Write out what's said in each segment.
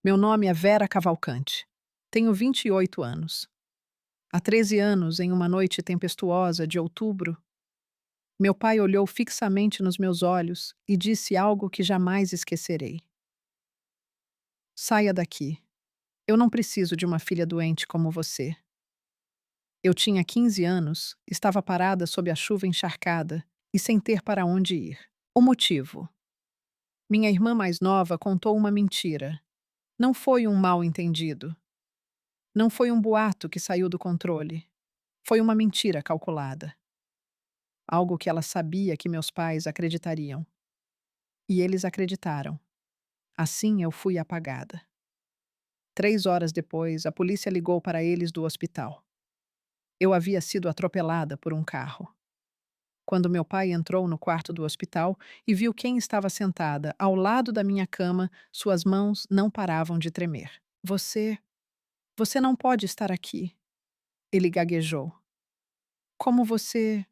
Meu nome é Vera Cavalcante. Tenho 28 anos. Há 13 anos, em uma noite tempestuosa de outubro, meu pai olhou fixamente nos meus olhos e disse algo que jamais esquecerei. Saia daqui. Eu não preciso de uma filha doente como você. Eu tinha 15 anos, estava parada sob a chuva encharcada e sem ter para onde ir. O motivo: minha irmã mais nova contou uma mentira. Não foi um mal-entendido. Não foi um boato que saiu do controle. Foi uma mentira calculada. Algo que ela sabia que meus pais acreditariam. E eles acreditaram. Assim eu fui apagada. 3 horas depois, a polícia ligou para eles do hospital. Eu havia sido atropelada por um carro. Quando meu pai entrou no quarto do hospital e viu quem estava sentada ao lado da minha cama, suas mãos não paravam de tremer. Você não pode estar aqui. Ele gaguejou. Como você.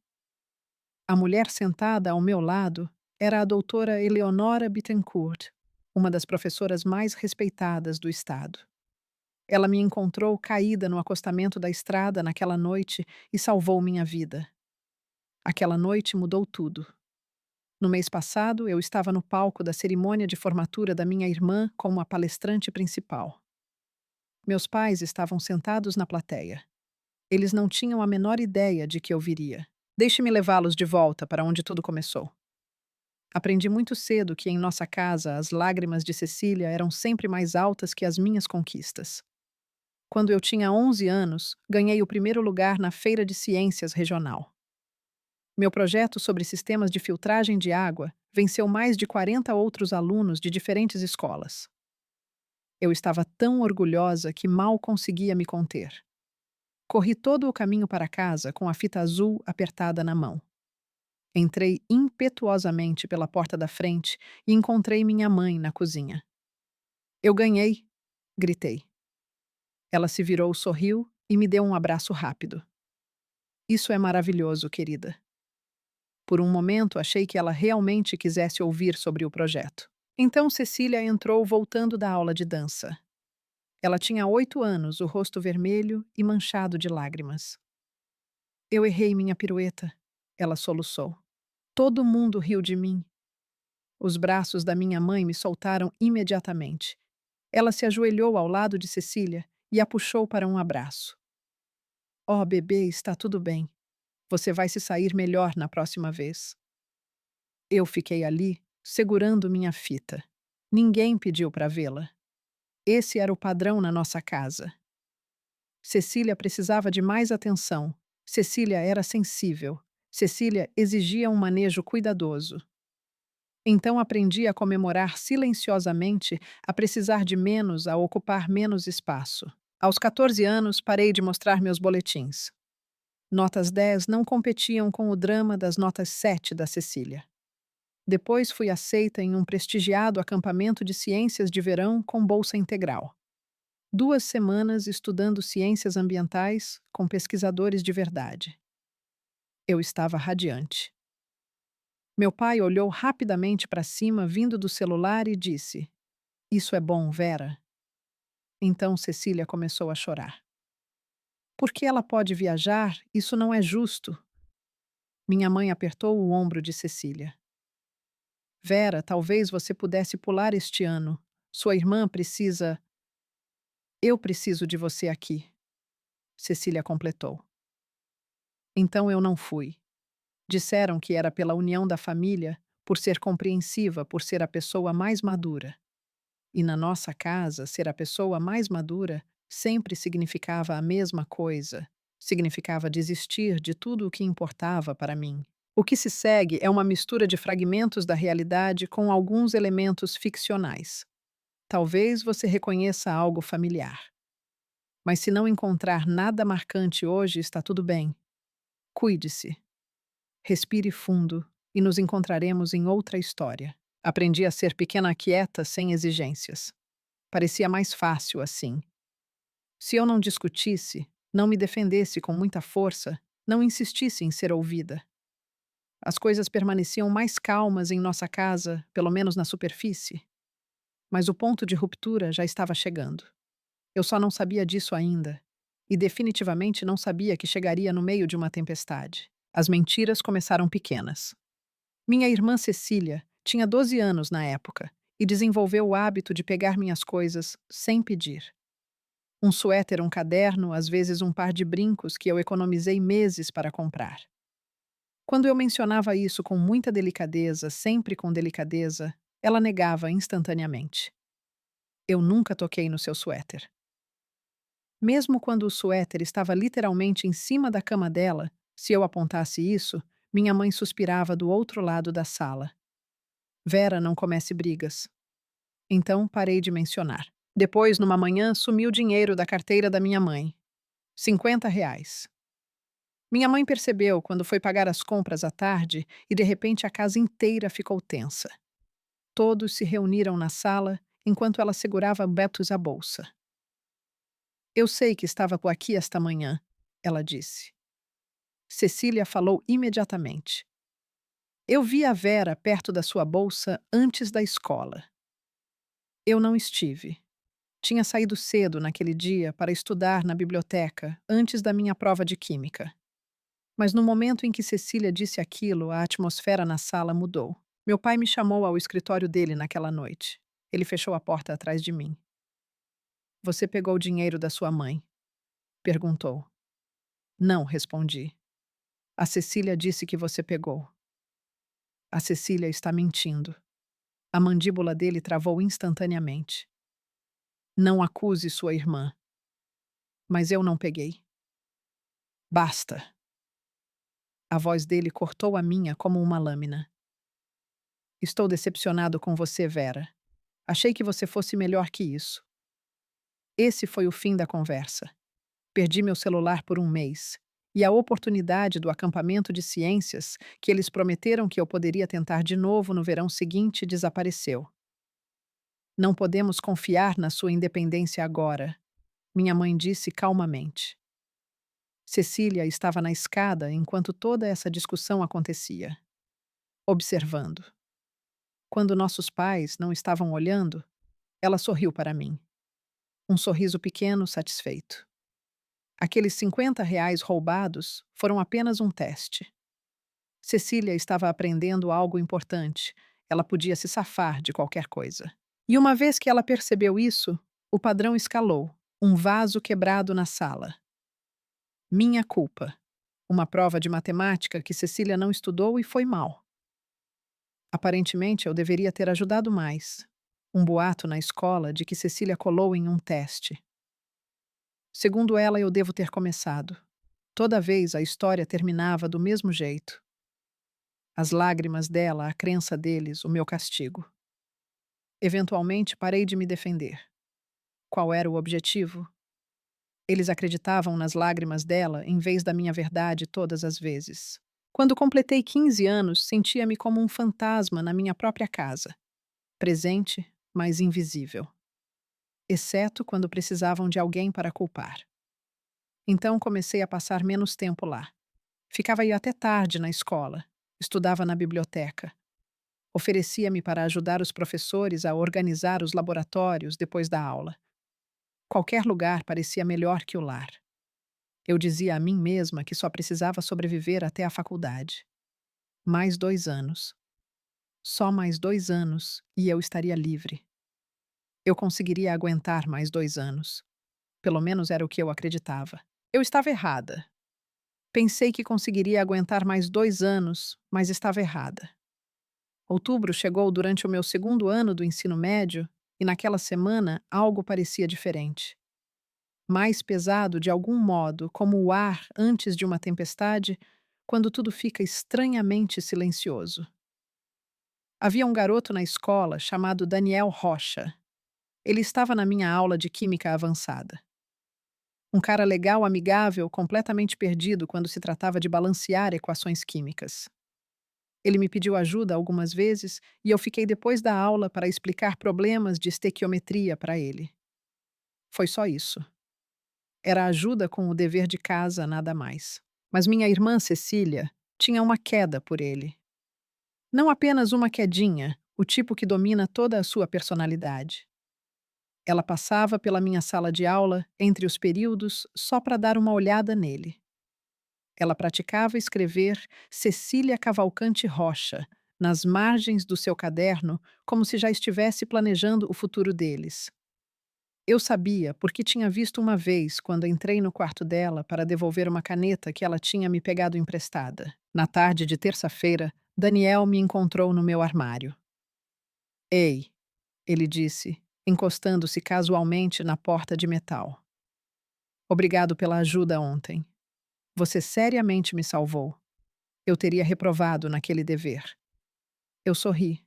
A mulher sentada ao meu lado era a doutora Eleonora Bittencourt, uma das professoras mais respeitadas do estado. Ela me encontrou caída no acostamento da estrada naquela noite e salvou minha vida. Aquela noite mudou tudo. No mês passado, eu estava no palco da cerimônia de formatura da minha irmã como a palestrante principal. Meus pais estavam sentados na plateia. Eles não tinham a menor ideia de que eu viria. Deixe-me levá-los de volta para onde tudo começou. Aprendi muito cedo que em nossa casa as lágrimas de Cecília eram sempre mais altas que as minhas conquistas. Quando eu tinha 11 anos, ganhei o primeiro lugar na Feira de Ciências Regional. Meu projeto sobre sistemas de filtragem de água venceu mais de 40 outros alunos de diferentes escolas. Eu estava tão orgulhosa que mal conseguia me conter. Corri todo o caminho para casa com a fita azul apertada na mão. Entrei impetuosamente pela porta da frente e encontrei minha mãe na cozinha. Eu ganhei, gritei. Ela se virou, sorriu e me deu um abraço rápido. Isso é maravilhoso, querida. Por um momento achei que ela realmente quisesse ouvir sobre o projeto. Então Cecília entrou voltando da aula de dança. Ela tinha 8 anos, o rosto vermelho e manchado de lágrimas. Eu errei minha pirueta, ela soluçou. Todo mundo riu de mim. Os braços da minha mãe me soltaram imediatamente. Ela se ajoelhou ao lado de Cecília e a puxou para um abraço. Oh, bebê, está tudo bem. Você vai se sair melhor na próxima vez. Eu fiquei ali, segurando minha fita. Ninguém pediu para vê-la. Esse era o padrão na nossa casa. Cecília precisava de mais atenção. Cecília era sensível. Cecília exigia um manejo cuidadoso. Então aprendi a comemorar silenciosamente, a precisar de menos, a ocupar menos espaço. Aos 14 anos, parei de mostrar meus boletins. Notas 10 não competiam com o drama das notas 7 da Cecília. Depois fui aceita em um prestigiado acampamento de ciências de verão com bolsa integral. 2 semanas estudando ciências ambientais com pesquisadores de verdade. Eu estava radiante. Meu pai olhou rapidamente para cima, vindo do celular, e disse: Isso é bom, Vera. Então Cecília começou a chorar. Por que ela pode viajar? Isso não é justo. Minha mãe apertou o ombro de Cecília. Vera, talvez você pudesse pular este ano. Sua irmã precisa. Eu preciso de você aqui, Cecília completou. Então eu não fui. Disseram que era pela união da família, por ser compreensiva, por ser a pessoa mais madura. E na nossa casa, ser a pessoa mais madura sempre significava a mesma coisa. Significava desistir de tudo o que importava para mim. O que se segue é uma mistura de fragmentos da realidade com alguns elementos ficcionais. Talvez você reconheça algo familiar. Mas se não encontrar nada marcante hoje, está tudo bem. Cuide-se. Respire fundo e nos encontraremos em outra história. Aprendi a ser pequena quieta sem exigências. Parecia mais fácil assim. Se eu não discutisse, não me defendesse com muita força, não insistisse em ser ouvida. As coisas permaneciam mais calmas em nossa casa, pelo menos na superfície. Mas o ponto de ruptura já estava chegando. Eu só não sabia disso ainda. E definitivamente não sabia que chegaria no meio de uma tempestade. As mentiras começaram pequenas. Minha irmã Cecília tinha 12 anos na época e desenvolveu o hábito de pegar minhas coisas sem pedir. Um suéter, um caderno, às vezes um par de brincos que eu economizei meses para comprar. Quando eu mencionava isso com muita delicadeza, sempre com delicadeza, ela negava instantaneamente. Eu nunca toquei no seu suéter. Mesmo quando o suéter estava literalmente em cima da cama dela, se eu apontasse isso, minha mãe suspirava do outro lado da sala. Vera, não comece brigas. Então parei de mencionar. Depois, numa manhã, sumiu dinheiro da carteira da minha mãe. R$ 50. Minha mãe percebeu quando foi pagar as compras à tarde e de repente a casa inteira ficou tensa. Todos se reuniram na sala enquanto ela segurava Betos a bolsa. Eu sei que estava por aqui esta manhã, ela disse. Cecília falou imediatamente. Eu vi a Vera perto da sua bolsa antes da escola. Eu não estive. Tinha saído cedo naquele dia para estudar na biblioteca antes da minha prova de química. Mas no momento em que Cecília disse aquilo, a atmosfera na sala mudou. Meu pai me chamou ao escritório dele naquela noite. Ele fechou a porta atrás de mim. Você pegou o dinheiro da sua mãe? Perguntou. Não, respondi. A Cecília disse que você pegou. A Cecília está mentindo. A mandíbula dele travou instantaneamente. Não acuse sua irmã. Mas eu não peguei. Basta. A voz dele cortou a minha como uma lâmina. Estou decepcionado com você, Vera. Achei que você fosse melhor que isso. Esse foi o fim da conversa. Perdi meu celular por um mês. E a oportunidade do acampamento de ciências, que eles prometeram que eu poderia tentar de novo no verão seguinte, desapareceu. Não podemos confiar na sua independência agora, minha mãe disse calmamente. Cecília estava na escada enquanto toda essa discussão acontecia, observando. Quando nossos pais não estavam olhando, ela sorriu para mim. Um sorriso pequeno, satisfeito. Aqueles R$ 50 roubados foram apenas um teste. Cecília estava aprendendo algo importante. Ela podia se safar de qualquer coisa. E uma vez que ela percebeu isso, o padrão escalou. Um vaso quebrado na sala. Minha culpa. Uma prova de matemática que Cecília não estudou e foi mal. Aparentemente, eu deveria ter ajudado mais. Um boato na escola de que Cecília colou em um teste. Segundo ela, eu devo ter começado. Toda vez a história terminava do mesmo jeito. As lágrimas dela, a crença deles, o meu castigo. Eventualmente, parei de me defender. Qual era o objetivo? Eles acreditavam nas lágrimas dela em vez da minha verdade todas as vezes. Quando completei 15 anos, sentia-me como um fantasma na minha própria casa. Presente, mas invisível. Exceto quando precisavam de alguém para culpar. Então comecei a passar menos tempo lá. Ficava aí até tarde na escola. Estudava na biblioteca. Oferecia-me para ajudar os professores a organizar os laboratórios depois da aula. Qualquer lugar parecia melhor que o lar. Eu dizia a mim mesma que só precisava sobreviver até a faculdade. Mais 2 anos. Só mais 2 anos e eu estaria livre. Eu conseguiria aguentar mais 2 anos. Pelo menos era o que eu acreditava. Eu estava errada. Pensei que conseguiria aguentar mais 2 anos, mas estava errada. Outubro chegou durante o meu segundo ano do ensino médio e naquela semana algo parecia diferente. Mais pesado de algum modo, como o ar antes de uma tempestade, quando tudo fica estranhamente silencioso. Havia um garoto na escola chamado Daniel Rocha. Ele estava na minha aula de química avançada. Um cara legal, amigável, completamente perdido quando se tratava de balancear equações químicas. Ele me pediu ajuda algumas vezes e eu fiquei depois da aula para explicar problemas de estequiometria para ele. Foi só isso. Era ajuda com o dever de casa, nada mais. Mas minha irmã Cecília tinha uma queda por ele. Não apenas uma quedinha, o tipo que domina toda a sua personalidade. Ela passava pela minha sala de aula entre os períodos só para dar uma olhada nele. Ela praticava escrever Cecília Cavalcante Rocha nas margens do seu caderno, como se já estivesse planejando o futuro deles. Eu sabia porque tinha visto uma vez quando entrei no quarto dela para devolver uma caneta que ela tinha me pegado emprestada. Na tarde de terça-feira, Daniel me encontrou no meu armário. Ei, ele disse, encostando-se casualmente na porta de metal. Obrigado pela ajuda ontem. Você seriamente me salvou. Eu teria reprovado naquele dever. Eu sorri.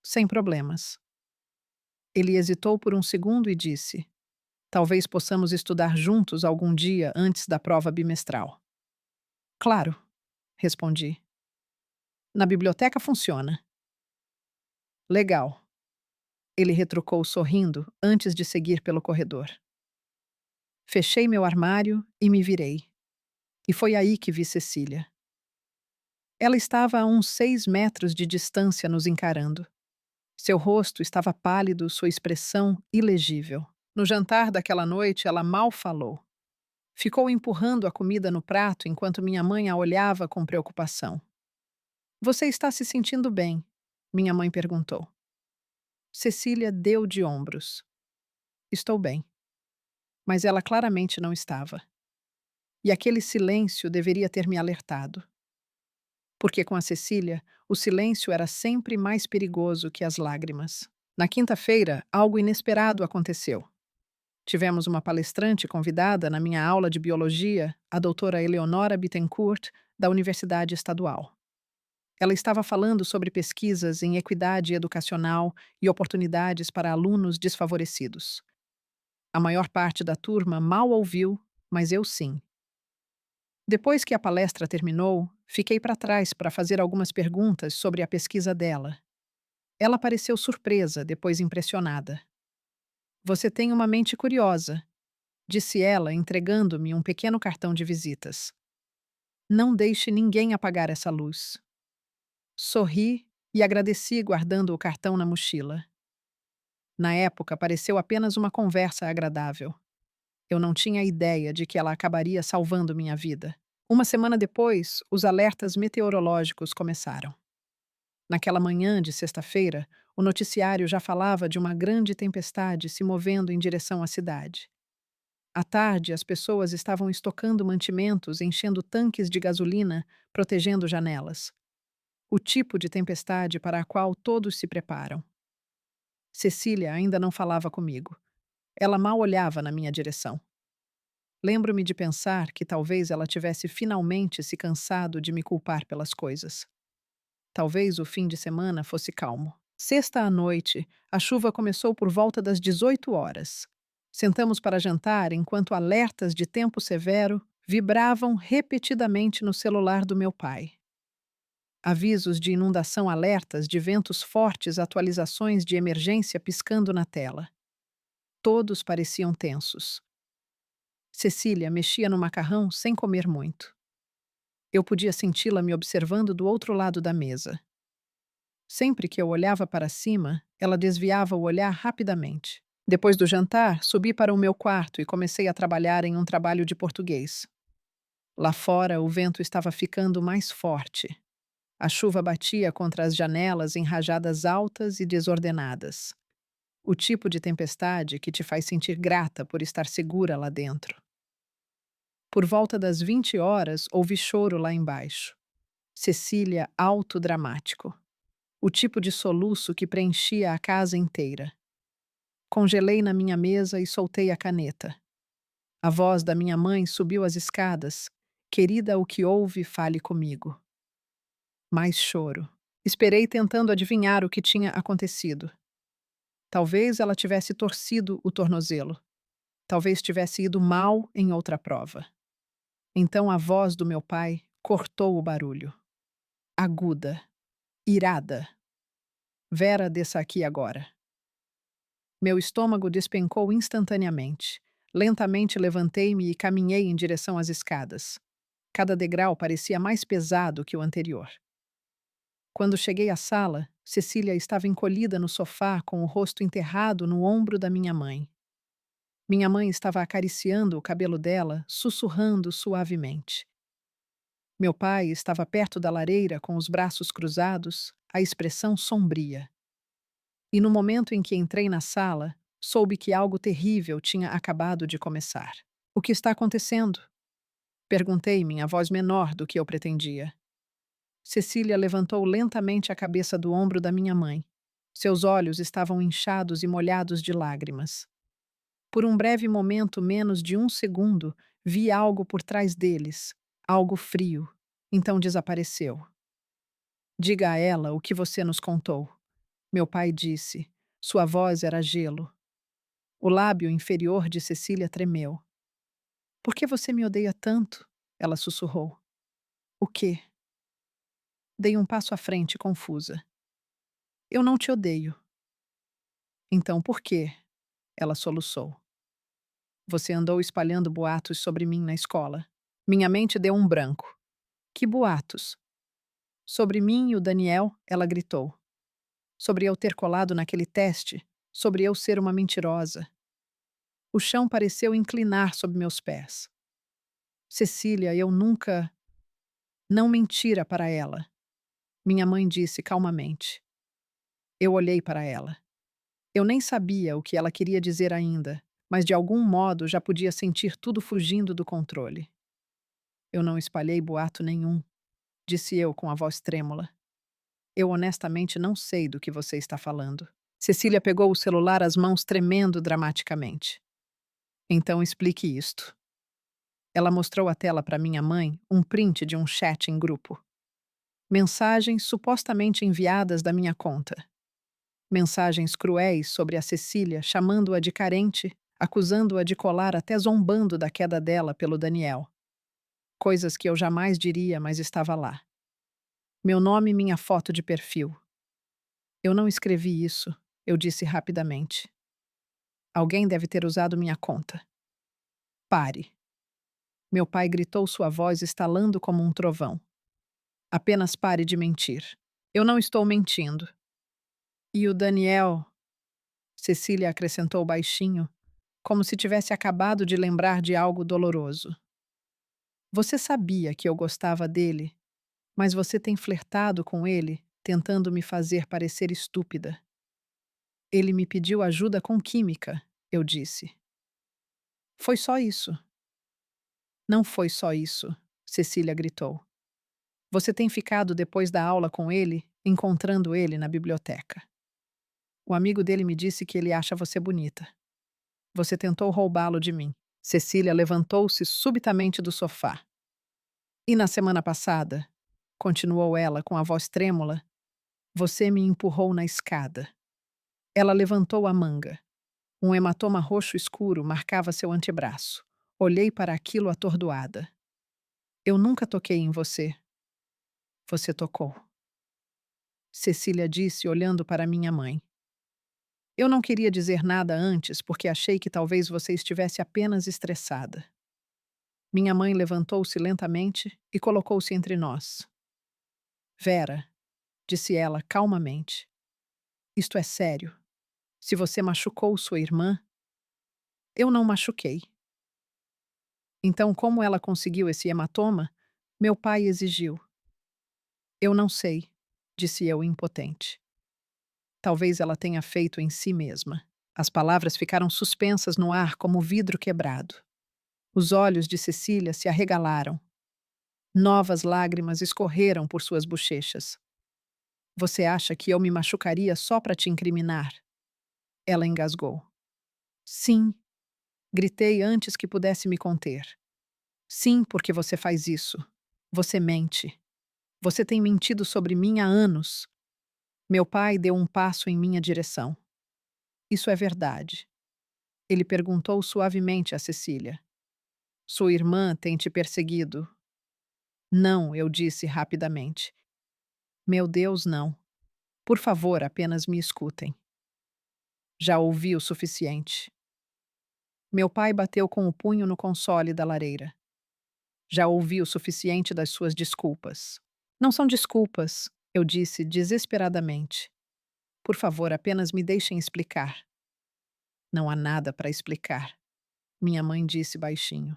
Sem problemas. Ele hesitou por um segundo e disse: Talvez possamos estudar juntos algum dia antes da prova bimestral. Claro, respondi. Na biblioteca funciona. Legal. Ele retrucou sorrindo antes de seguir pelo corredor. Fechei meu armário e me virei. E foi aí que vi Cecília. Ela estava a uns 6 metros de distância nos encarando. Seu rosto estava pálido, sua expressão ilegível. No jantar daquela noite, ela mal falou. Ficou empurrando a comida no prato enquanto minha mãe a olhava com preocupação. Você está se sentindo bem? Minha mãe perguntou. Cecília deu de ombros. Estou bem. Mas ela claramente não estava. E aquele silêncio deveria ter me alertado. Porque com a Cecília, o silêncio era sempre mais perigoso que as lágrimas. Na quinta-feira, algo inesperado aconteceu. Tivemos uma palestrante convidada na minha aula de biologia, a doutora Eleonora Bittencourt, da Universidade Estadual. Ela estava falando sobre pesquisas em equidade educacional e oportunidades para alunos desfavorecidos. A maior parte da turma mal ouviu, mas eu sim. Depois que a palestra terminou, fiquei para trás para fazer algumas perguntas sobre a pesquisa dela. Ela pareceu surpresa, depois impressionada. Você tem uma mente curiosa, disse ela, entregando-me um pequeno cartão de visitas. Não deixe ninguém apagar essa luz. Sorri e agradeci guardando o cartão na mochila. Na época, pareceu apenas uma conversa agradável. Eu não tinha ideia de que ela acabaria salvando minha vida. Uma semana depois, os alertas meteorológicos começaram. Naquela manhã de sexta-feira, o noticiário já falava de uma grande tempestade se movendo em direção à cidade. À tarde, as pessoas estavam estocando mantimentos, enchendo tanques de gasolina, protegendo janelas. O tipo de tempestade para a qual todos se preparam. Cecília ainda não falava comigo. Ela mal olhava na minha direção. Lembro-me de pensar que talvez ela tivesse finalmente se cansado de me culpar pelas coisas. Talvez o fim de semana fosse calmo. Sexta à noite, a chuva começou por volta das 18 horas. Sentamos para jantar enquanto alertas de tempo severo vibravam repetidamente no celular do meu pai. Avisos de inundação, alertas de ventos fortes, atualizações de emergência piscando na tela. Todos pareciam tensos. Cecília mexia no macarrão sem comer muito. Eu podia senti-la me observando do outro lado da mesa. Sempre que eu olhava para cima, ela desviava o olhar rapidamente. Depois do jantar, subi para o meu quarto e comecei a trabalhar em um trabalho de português. Lá fora, o vento estava ficando mais forte. A chuva batia contra as janelas em rajadas altas e desordenadas. O tipo de tempestade que te faz sentir grata por estar segura lá dentro. Por volta das 20 horas, houve choro lá embaixo. Cecília autodramático. O tipo de soluço que preenchia a casa inteira. Congelei na minha mesa e soltei a caneta. A voz da minha mãe subiu as escadas. Querida, o que houve, fale comigo. Mais choro. Esperei tentando adivinhar o que tinha acontecido. Talvez ela tivesse torcido o tornozelo. Talvez tivesse ido mal em outra prova. Então a voz do meu pai cortou o barulho. Aguda. Irada. Vera, desça aqui agora. Meu estômago despencou instantaneamente. Lentamente levantei-me e caminhei em direção às escadas. Cada degrau parecia mais pesado que o anterior. Quando cheguei à sala, Cecília estava encolhida no sofá com o rosto enterrado no ombro da minha mãe. Minha mãe estava acariciando o cabelo dela, sussurrando suavemente. Meu pai estava perto da lareira com os braços cruzados, a expressão sombria. E no momento em que entrei na sala, soube que algo terrível tinha acabado de começar. O que está acontecendo? Perguntei, minha voz menor do que eu pretendia. Cecília levantou lentamente a cabeça do ombro da minha mãe. Seus olhos estavam inchados e molhados de lágrimas. Por um breve momento, menos de um segundo, vi algo por trás deles, algo frio. Então desapareceu. Diga a ela o que você nos contou. Meu pai disse. Sua voz era gelo. O lábio inferior de Cecília tremeu. Por que você me odeia tanto? Ela sussurrou. O quê? Dei um passo à frente, confusa. Eu não te odeio. Então por quê? Ela soluçou. Você andou espalhando boatos sobre mim na escola. Minha mente deu um branco. Que boatos? Sobre mim e o Daniel, ela gritou. Sobre eu ter colado naquele teste, sobre eu ser uma mentirosa. O chão pareceu inclinar sob meus pés. Cecília, eu nunca. Não mentira para ela. Minha mãe disse calmamente. Eu olhei para ela. Eu nem sabia o que ela queria dizer ainda, mas de algum modo já podia sentir tudo fugindo do controle. Eu não espalhei boato nenhum, disse eu com a voz trêmula. Eu honestamente não sei do que você está falando. Cecília pegou o celular, as mãos tremendo dramaticamente. Então explique isto. Ela mostrou a tela para minha mãe, um print de um chat em grupo. Mensagens supostamente enviadas da minha conta. Mensagens cruéis sobre a Cecília, chamando-a de carente, acusando-a de colar até zombando da queda dela pelo Daniel. Coisas que eu jamais diria, mas estava lá. Meu nome e minha foto de perfil. Eu não escrevi isso, eu disse rapidamente. Alguém deve ter usado minha conta. Pare. Meu pai gritou, sua voz estalando como um trovão. Apenas pare de mentir. Eu não estou mentindo. E o Daniel? Cecília acrescentou baixinho, como se tivesse acabado de lembrar de algo doloroso. Você sabia que eu gostava dele, mas você tem flertado com ele, tentando me fazer parecer estúpida. Ele me pediu ajuda com química, eu disse. Foi só isso. Não foi só isso, Cecília gritou. Você tem ficado depois da aula com ele, encontrando ele na biblioteca. O amigo dele me disse que ele acha você bonita. Você tentou roubá-lo de mim. Cecília levantou-se subitamente do sofá. E na semana passada, continuou ela com a voz trêmula, você me empurrou na escada. Ela levantou a manga. Um hematoma roxo escuro marcava seu antebraço. Olhei para aquilo atordoada. Eu nunca toquei em você. Você tocou. Cecília disse, olhando para minha mãe. Eu não queria dizer nada antes porque achei que talvez você estivesse apenas estressada. Minha mãe levantou-se lentamente e colocou-se entre nós. Vera, disse ela calmamente, isto é sério. Se você machucou sua irmã, eu não machuquei. Então, como ela conseguiu esse hematoma? Meu pai exigiu. Eu não sei, disse eu impotente. Talvez ela tenha feito em si mesma. As palavras ficaram suspensas no ar como vidro quebrado. Os olhos de Cecília se arregalaram. Novas lágrimas escorreram por suas bochechas. Você acha que eu me machucaria só para te incriminar? Ela engasgou. Sim, gritei antes que pudesse me conter. Sim, porque você faz isso. Você mente. Você tem mentido sobre mim há anos. Meu pai deu um passo em minha direção. Isso é verdade. Ele perguntou suavemente a Cecília. Sua irmã tem te perseguido? Não, eu disse rapidamente. Meu Deus, não. Por favor, apenas me escutem. Já ouvi o suficiente. Meu pai bateu com o punho no console da lareira. Já ouvi o suficiente das suas desculpas. Não são desculpas, eu disse desesperadamente. Por favor, apenas me deixem explicar. Não há nada para explicar, minha mãe disse baixinho.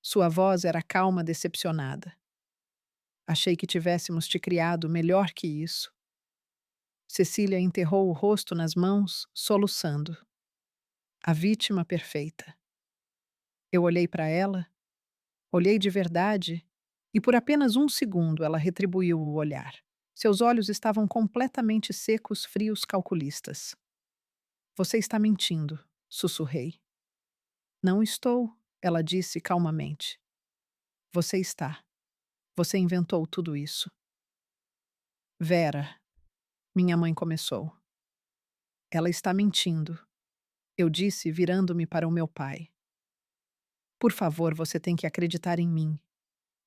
Sua voz era calma, decepcionada. Achei que tivéssemos te criado melhor que isso. Cecília enterrou o rosto nas mãos, soluçando. A vítima perfeita. Eu olhei para ela, olhei de verdade, e por apenas um segundo ela retribuiu o olhar. Seus olhos estavam completamente secos, frios, calculistas. Você está mentindo, sussurrei. Não estou, ela disse calmamente. Você está. Você inventou tudo isso. Vera, minha mãe começou. Ela está mentindo, eu disse, virando-me para o meu pai. Por favor, você tem que acreditar em mim.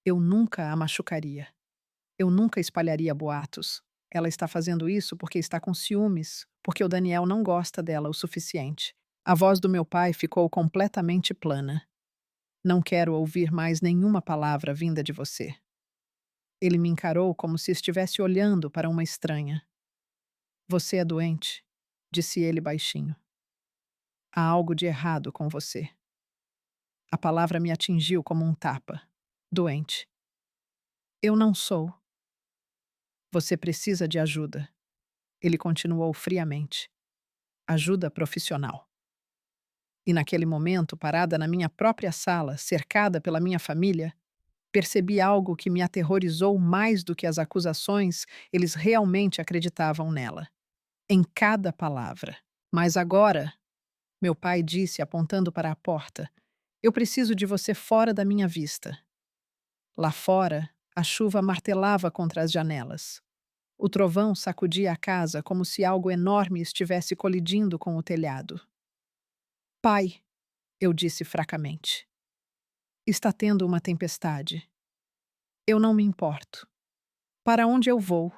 Eu nunca a machucaria. Eu nunca espalharia boatos. Ela está fazendo isso porque está com ciúmes, porque o Daniel não gosta dela o suficiente. A voz do meu pai ficou completamente plana. Não quero ouvir mais nenhuma palavra vinda de você. Ele me encarou como se estivesse olhando para uma estranha. Você é doente, disse ele baixinho. Há algo de errado com você. A palavra me atingiu como um tapa. Doente. Eu não sou. Você precisa de ajuda. Ele continuou friamente. Ajuda profissional. E naquele momento, parada na minha própria sala, cercada pela minha família, percebi algo que me aterrorizou mais do que as acusações, eles realmente acreditavam nela. Em cada palavra. Mas agora, meu pai disse, apontando para a porta, eu preciso de você fora da minha vista. Lá fora, a chuva martelava contra as janelas. O trovão sacudia a casa como se algo enorme estivesse colidindo com o telhado. Pai, eu disse fracamente. Está tendo uma tempestade. Eu não me importo. Para onde eu vou?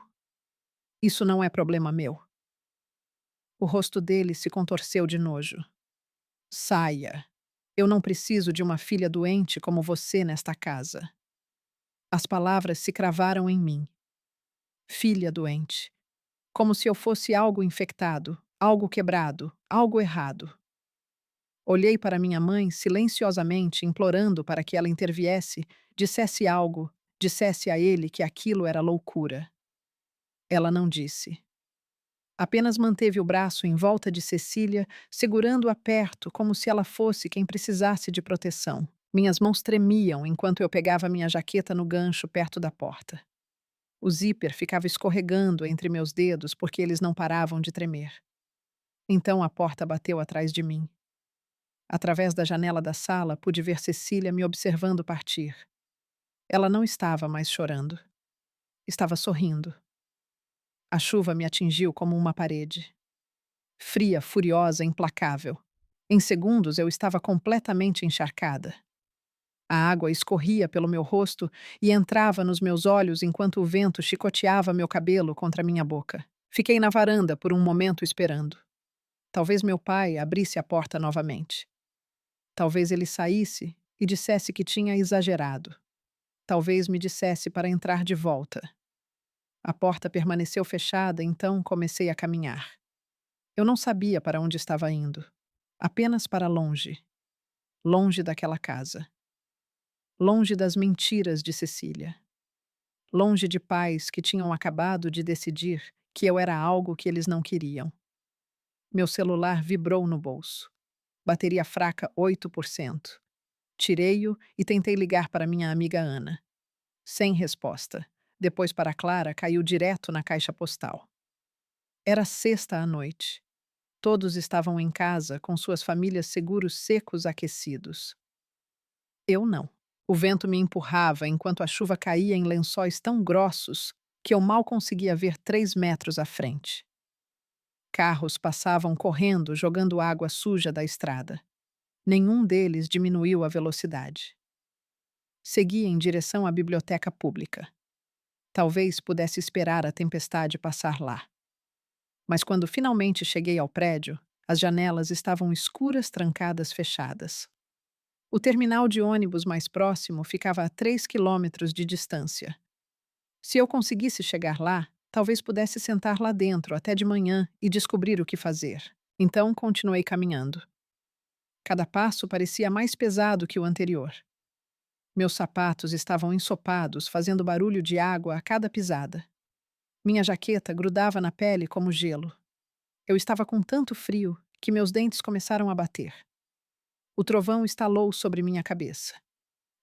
Isso não é problema meu. O rosto dele se contorceu de nojo. Saia. Eu não preciso de uma filha doente como você nesta casa. As palavras se cravaram em mim. Filha doente. Como se eu fosse algo infectado, algo quebrado, algo errado. Olhei para minha mãe silenciosamente, implorando para que ela interviesse, dissesse algo, dissesse a ele que aquilo era loucura. Ela não disse. Apenas manteve o braço em volta de Cecília, segurando-a perto como se ela fosse quem precisasse de proteção. Minhas mãos tremiam enquanto eu pegava minha jaqueta no gancho perto da porta. O zíper ficava escorregando entre meus dedos porque eles não paravam de tremer. Então a porta bateu atrás de mim. Através da janela da sala, pude ver Cecília me observando partir. Ela não estava mais chorando. Estava sorrindo. A chuva me atingiu como uma parede. Fria, furiosa, implacável. Em segundos eu estava completamente encharcada. A água escorria pelo meu rosto e entrava nos meus olhos enquanto o vento chicoteava meu cabelo contra minha boca. Fiquei na varanda por um momento esperando. Talvez meu pai abrisse a porta novamente. Talvez ele saísse e dissesse que tinha exagerado. Talvez me dissesse para entrar de volta. A porta permaneceu fechada, então comecei a caminhar. Eu não sabia para onde estava indo. Apenas para longe. Longe daquela casa. Longe das mentiras de Cecília. Longe de pais que tinham acabado de decidir que eu era algo que eles não queriam. Meu celular vibrou no bolso. Bateria fraca 8%. Tirei-o e tentei ligar para minha amiga Ana. Sem resposta. Depois para Clara, caiu direto na caixa postal. Era sexta à noite. Todos estavam em casa, com suas famílias seguros secos aquecidos. Eu não. O vento me empurrava enquanto a chuva caía em lençóis tão grossos que eu mal conseguia ver 3 metros à frente. Carros passavam correndo, jogando água suja da estrada. Nenhum deles diminuiu a velocidade. Segui em direção à biblioteca pública. Talvez pudesse esperar a tempestade passar lá. Mas quando finalmente cheguei ao prédio, as janelas estavam escuras, trancadas, fechadas. O terminal de ônibus mais próximo ficava a 3 quilômetros de distância. Se eu conseguisse chegar lá, Talvez pudesse sentar lá dentro até de manhã e descobrir o que fazer. Então continuei caminhando. Cada passo parecia mais pesado que o anterior. Meus sapatos estavam ensopados, fazendo barulho de água a cada pisada. Minha jaqueta grudava na pele como gelo. Eu estava com tanto frio que meus dentes começaram a bater. O trovão estalou sobre minha cabeça.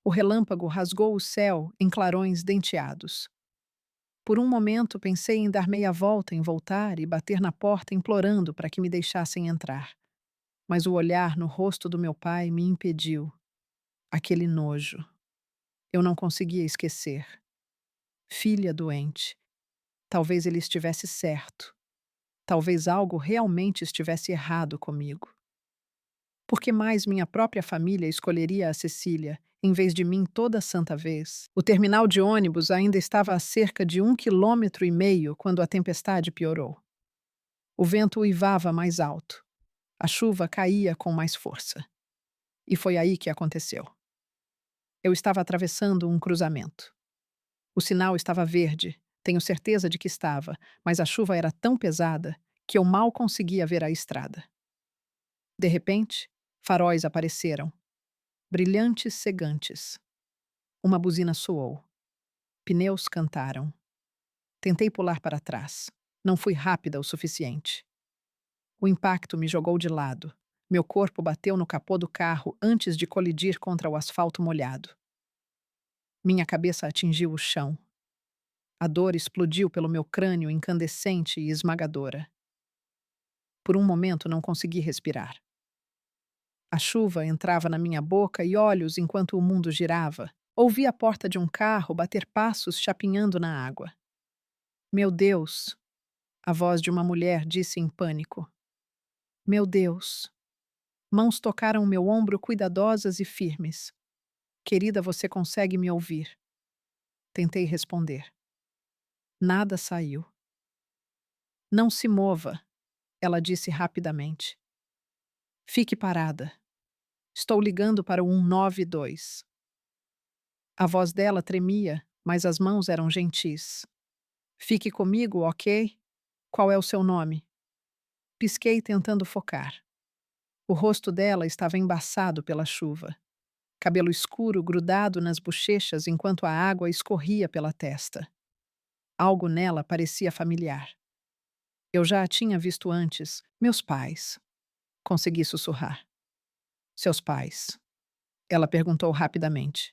O relâmpago rasgou o céu em clarões denteados. Por um momento pensei em dar meia volta, em voltar e bater na porta implorando para que me deixassem entrar. Mas o olhar no rosto do meu pai me impediu. Aquele nojo. Eu não conseguia esquecer. Filha doente. Talvez ele estivesse certo. Talvez algo realmente estivesse errado comigo. Por que mais minha própria família escolheria a Cecília, em vez de mim toda santa vez? O terminal de ônibus ainda estava a cerca de 1,5 km quando a tempestade piorou. O vento uivava mais alto. A chuva caía com mais força. E foi aí que aconteceu. Eu estava atravessando um cruzamento. O sinal estava verde, tenho certeza de que estava, mas a chuva era tão pesada que eu mal conseguia ver a estrada. De repente, faróis apareceram, brilhantes cegantes. Uma buzina soou. Pneus cantaram. Tentei pular para trás. Não fui rápida o suficiente. O impacto me jogou de lado. Meu corpo bateu no capô do carro antes de colidir contra o asfalto molhado. Minha cabeça atingiu o chão. A dor explodiu pelo meu crânio incandescente e esmagadora. Por um momento não consegui respirar. A chuva entrava na minha boca e olhos enquanto o mundo girava. Ouvi a porta de um carro bater passos chapinhando na água. Meu Deus! A voz de uma mulher disse em pânico. Meu Deus! Mãos tocaram meu ombro cuidadosas e firmes. Querida, você consegue me ouvir? Tentei responder. Nada saiu. Não se mova, ela disse rapidamente. Fique parada. Estou ligando para o 192. A voz dela tremia, mas as mãos eram gentis. Fique comigo, ok? Qual é o seu nome? Pisquei tentando focar. O rosto dela estava embaçado pela chuva. Cabelo escuro grudado nas bochechas enquanto a água escorria pela testa. Algo nela parecia familiar. Eu já a tinha visto antes. Meus pais. Consegui sussurrar. Seus pais. Ela perguntou rapidamente.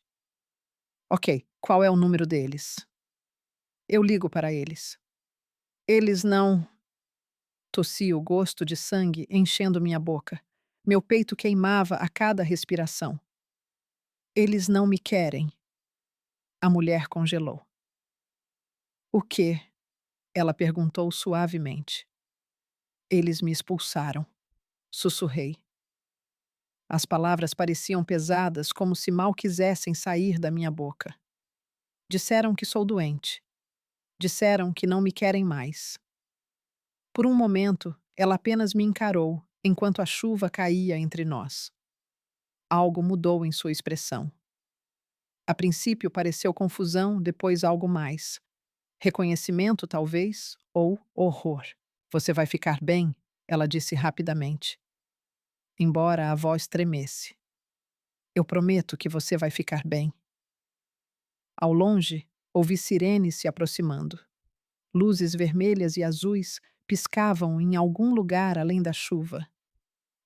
Ok, qual é o número deles? Eu ligo para eles. Eles não. Tossi o gosto de sangue enchendo minha boca. Meu peito queimava a cada respiração. Eles não me querem. A mulher congelou. O quê? Ela perguntou suavemente. Eles me expulsaram. Sussurrei. As palavras pareciam pesadas, como se mal quisessem sair da minha boca. Disseram que sou doente. Disseram que não me querem mais. Por um momento, ela apenas me encarou, enquanto a chuva caía entre nós. Algo mudou em sua expressão. A princípio pareceu confusão, depois algo mais. Reconhecimento, talvez, ou horror. Você vai ficar bem? Ela disse rapidamente, embora a voz tremesse. Eu prometo que você vai ficar bem. Ao longe, ouvi sirenes se aproximando. Luzes vermelhas e azuis piscavam em algum lugar além da chuva.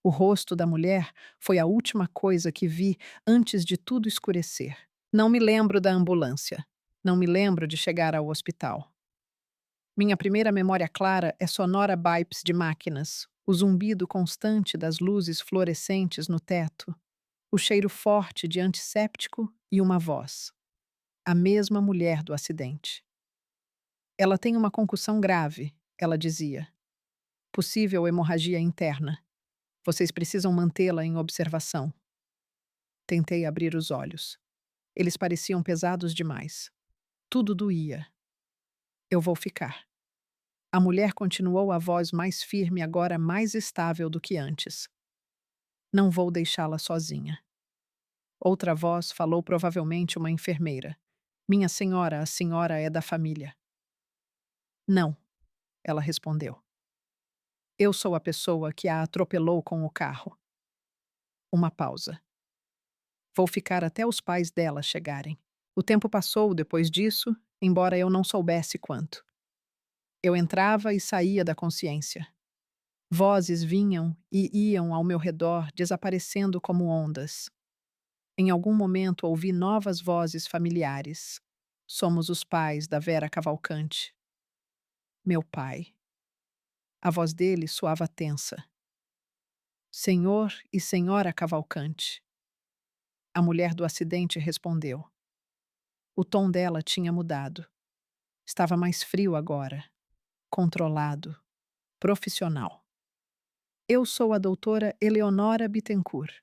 O rosto da mulher foi a última coisa que vi antes de tudo escurecer. Não me lembro da ambulância. Não me lembro de chegar ao hospital. Minha primeira memória clara é sonora bips de máquinas, o zumbido constante das luzes fluorescentes no teto, o cheiro forte de antisséptico e uma voz. A mesma mulher do acidente. Ela tem uma concussão grave, ela dizia. Possível hemorragia interna. Vocês precisam mantê-la em observação. Tentei abrir os olhos. Eles pareciam pesados demais. Tudo doía. Eu vou ficar. A mulher continuou a voz mais firme, agora mais estável do que antes. Não vou deixá-la sozinha. Outra voz falou, provavelmente uma enfermeira. Minha senhora, a senhora é da família. Não, ela respondeu. Eu sou a pessoa que a atropelou com o carro. Uma pausa. Vou ficar até os pais dela chegarem. O tempo passou depois disso, embora eu não soubesse quanto. Eu entrava e saía da consciência. Vozes vinham e iam ao meu redor, desaparecendo como ondas. Em algum momento ouvi novas vozes familiares. Somos os pais da Vera Cavalcante. Meu pai. A voz dele soava tensa. Senhor e Senhora Cavalcante. A mulher do acidente respondeu. O tom dela tinha mudado. Estava mais frio agora, controlado, profissional. Eu sou a doutora Eleonora Bittencourt.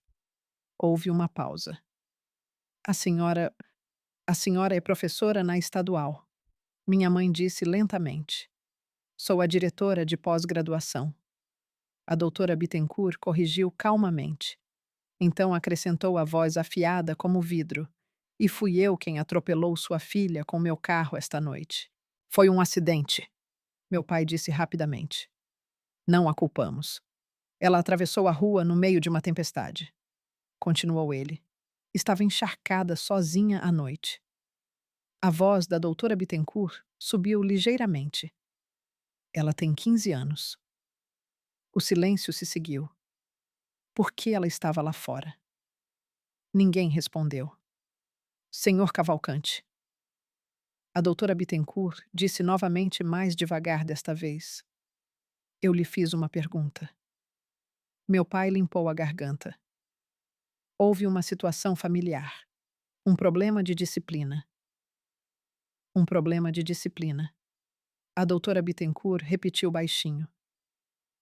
Houve uma pausa. A senhora. A senhora é professora na estadual. Minha mãe disse lentamente. Sou a diretora de pós-graduação. A doutora Bittencourt corrigiu calmamente. Então acrescentou a voz afiada como vidro. E fui eu quem atropelou sua filha com meu carro esta noite. Foi um acidente, meu pai disse rapidamente. Não a culpamos. Ela atravessou a rua no meio de uma tempestade. Continuou ele. Estava encharcada sozinha à noite. A voz da doutora Bittencourt subiu ligeiramente. Ela tem 15 anos. O silêncio se seguiu. Por que ela estava lá fora? Ninguém respondeu. Senhor Cavalcante. A doutora Bittencourt disse novamente mais devagar desta vez. Eu lhe fiz uma pergunta. Meu pai limpou a garganta. Houve uma situação familiar. Um problema de disciplina. Um problema de disciplina. A doutora Bittencourt repetiu baixinho.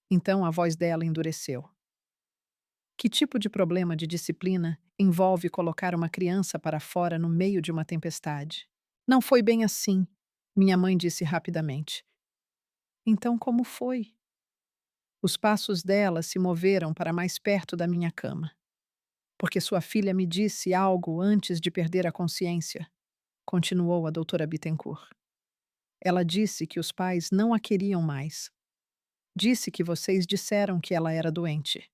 Então a voz dela endureceu. Que tipo de problema de disciplina envolve colocar uma criança para fora no meio de uma tempestade? Não foi bem assim, minha mãe disse rapidamente. Então como foi? Os passos dela se moveram para mais perto da minha cama. Porque sua filha me disse algo antes de perder a consciência, continuou a doutora Bittencourt. Ela disse que os pais não a queriam mais. Disse que vocês disseram que ela era doente.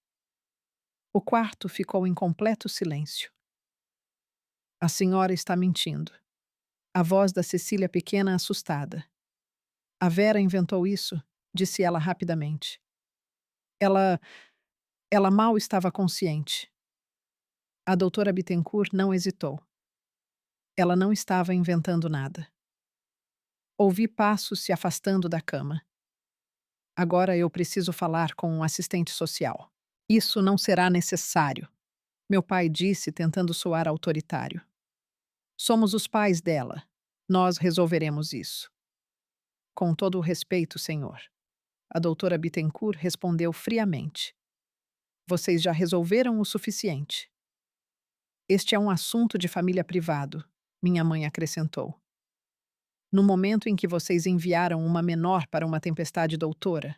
O quarto ficou em completo silêncio. A senhora está mentindo. A voz da Cecília pequena assustada. A Vera inventou isso, disse ela rapidamente. Ela. Ela mal estava consciente. A doutora Bittencourt não hesitou. Ela não estava inventando nada. Ouvi passos se afastando da cama. Agora eu preciso falar com um assistente social. Isso não será necessário, meu pai disse, tentando soar autoritário. Somos os pais dela. Nós resolveremos isso. Com todo o respeito, senhor. A doutora Bittencourt respondeu friamente. Vocês já resolveram o suficiente. Este é um assunto de família privado, minha mãe acrescentou. No momento em que vocês enviaram uma menor para uma tempestade doutora,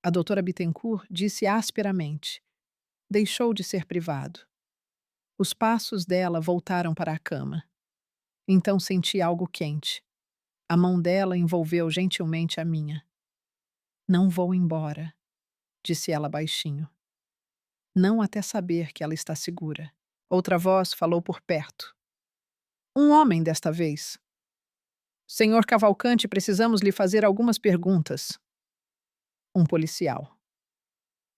a doutora Bittencourt disse asperamente. Deixou de ser privado. Os passos dela voltaram para a cama. Então senti algo quente. A mão dela envolveu gentilmente a minha. Não vou embora, disse ela baixinho. Não até saber que ela está segura. Outra voz falou por perto. Um homem desta vez. Senhor Cavalcante, precisamos lhe fazer algumas perguntas. Um policial.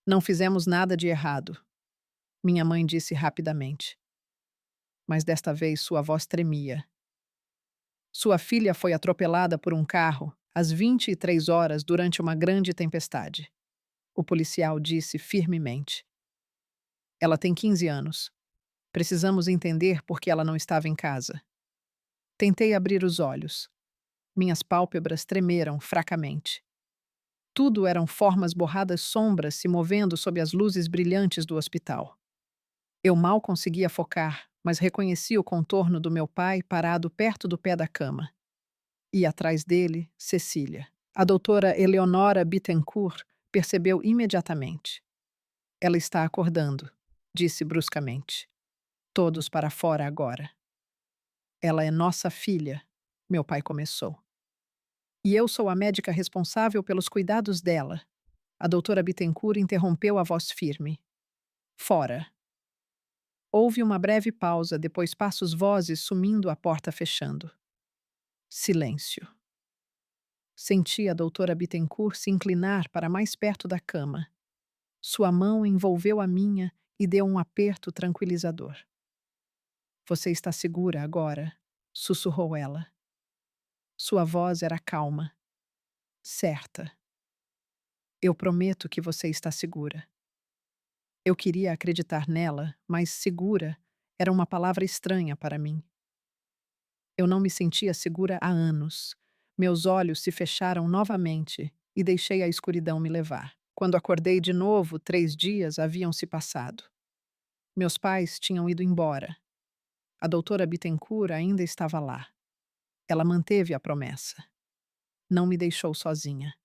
Não fizemos nada de errado, minha mãe disse rapidamente. Mas desta vez sua voz tremia. Sua filha foi atropelada por um carro às 23 horas durante uma grande tempestade. O policial disse firmemente. Ela tem 15 anos. Precisamos entender por que ela não estava em casa. Tentei abrir os olhos. Minhas pálpebras tremeram fracamente. Tudo eram formas borradas sombras se movendo sob as luzes brilhantes do hospital. Eu mal conseguia focar, mas reconheci o contorno do meu pai parado perto do pé da cama. E atrás dele, Cecília. A doutora Eleonora Bittencourt percebeu imediatamente. Ela está acordando, disse bruscamente. Todos para fora agora. Ela é nossa filha, meu pai começou. E eu sou a médica responsável pelos cuidados dela. A doutora Bittencourt interrompeu a voz firme. Fora. Houve uma breve pausa, depois passos vozes sumindo, a porta fechando. Silêncio. Senti a doutora Bittencourt se inclinar para mais perto da cama. Sua mão envolveu a minha e deu um aperto tranquilizador. Você está segura agora, sussurrou ela. Sua voz era calma. Certa. Eu prometo que você está segura. Eu queria acreditar nela, mas segura era uma palavra estranha para mim. Eu não me sentia segura há anos. Meus olhos se fecharam novamente e deixei a escuridão me levar. Quando acordei de novo, 3 dias haviam se passado. Meus pais tinham ido embora. A doutora Bittencourt ainda estava lá. Ela manteve a promessa. Não me deixou sozinha.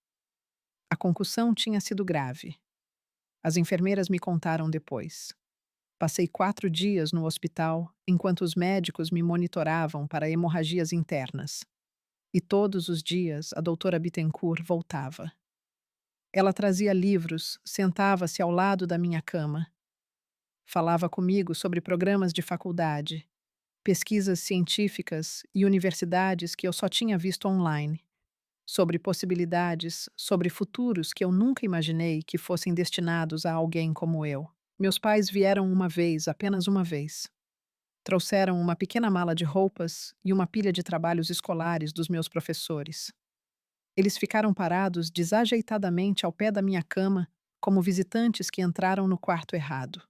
A concussão tinha sido grave. As enfermeiras me contaram depois. Passei 4 dias no hospital enquanto os médicos me monitoravam para hemorragias internas. E todos os dias a doutora Bittencourt voltava. Ela trazia livros, sentava-se ao lado da minha cama. Falava comigo sobre programas de faculdade, pesquisas científicas e universidades que eu só tinha visto online, sobre possibilidades, sobre futuros que eu nunca imaginei que fossem destinados a alguém como eu. Meus pais vieram uma vez, apenas uma vez. Trouxeram uma pequena mala de roupas e uma pilha de trabalhos escolares dos meus professores. Eles ficaram parados desajeitadamente ao pé da minha cama, como visitantes que entraram no quarto errado.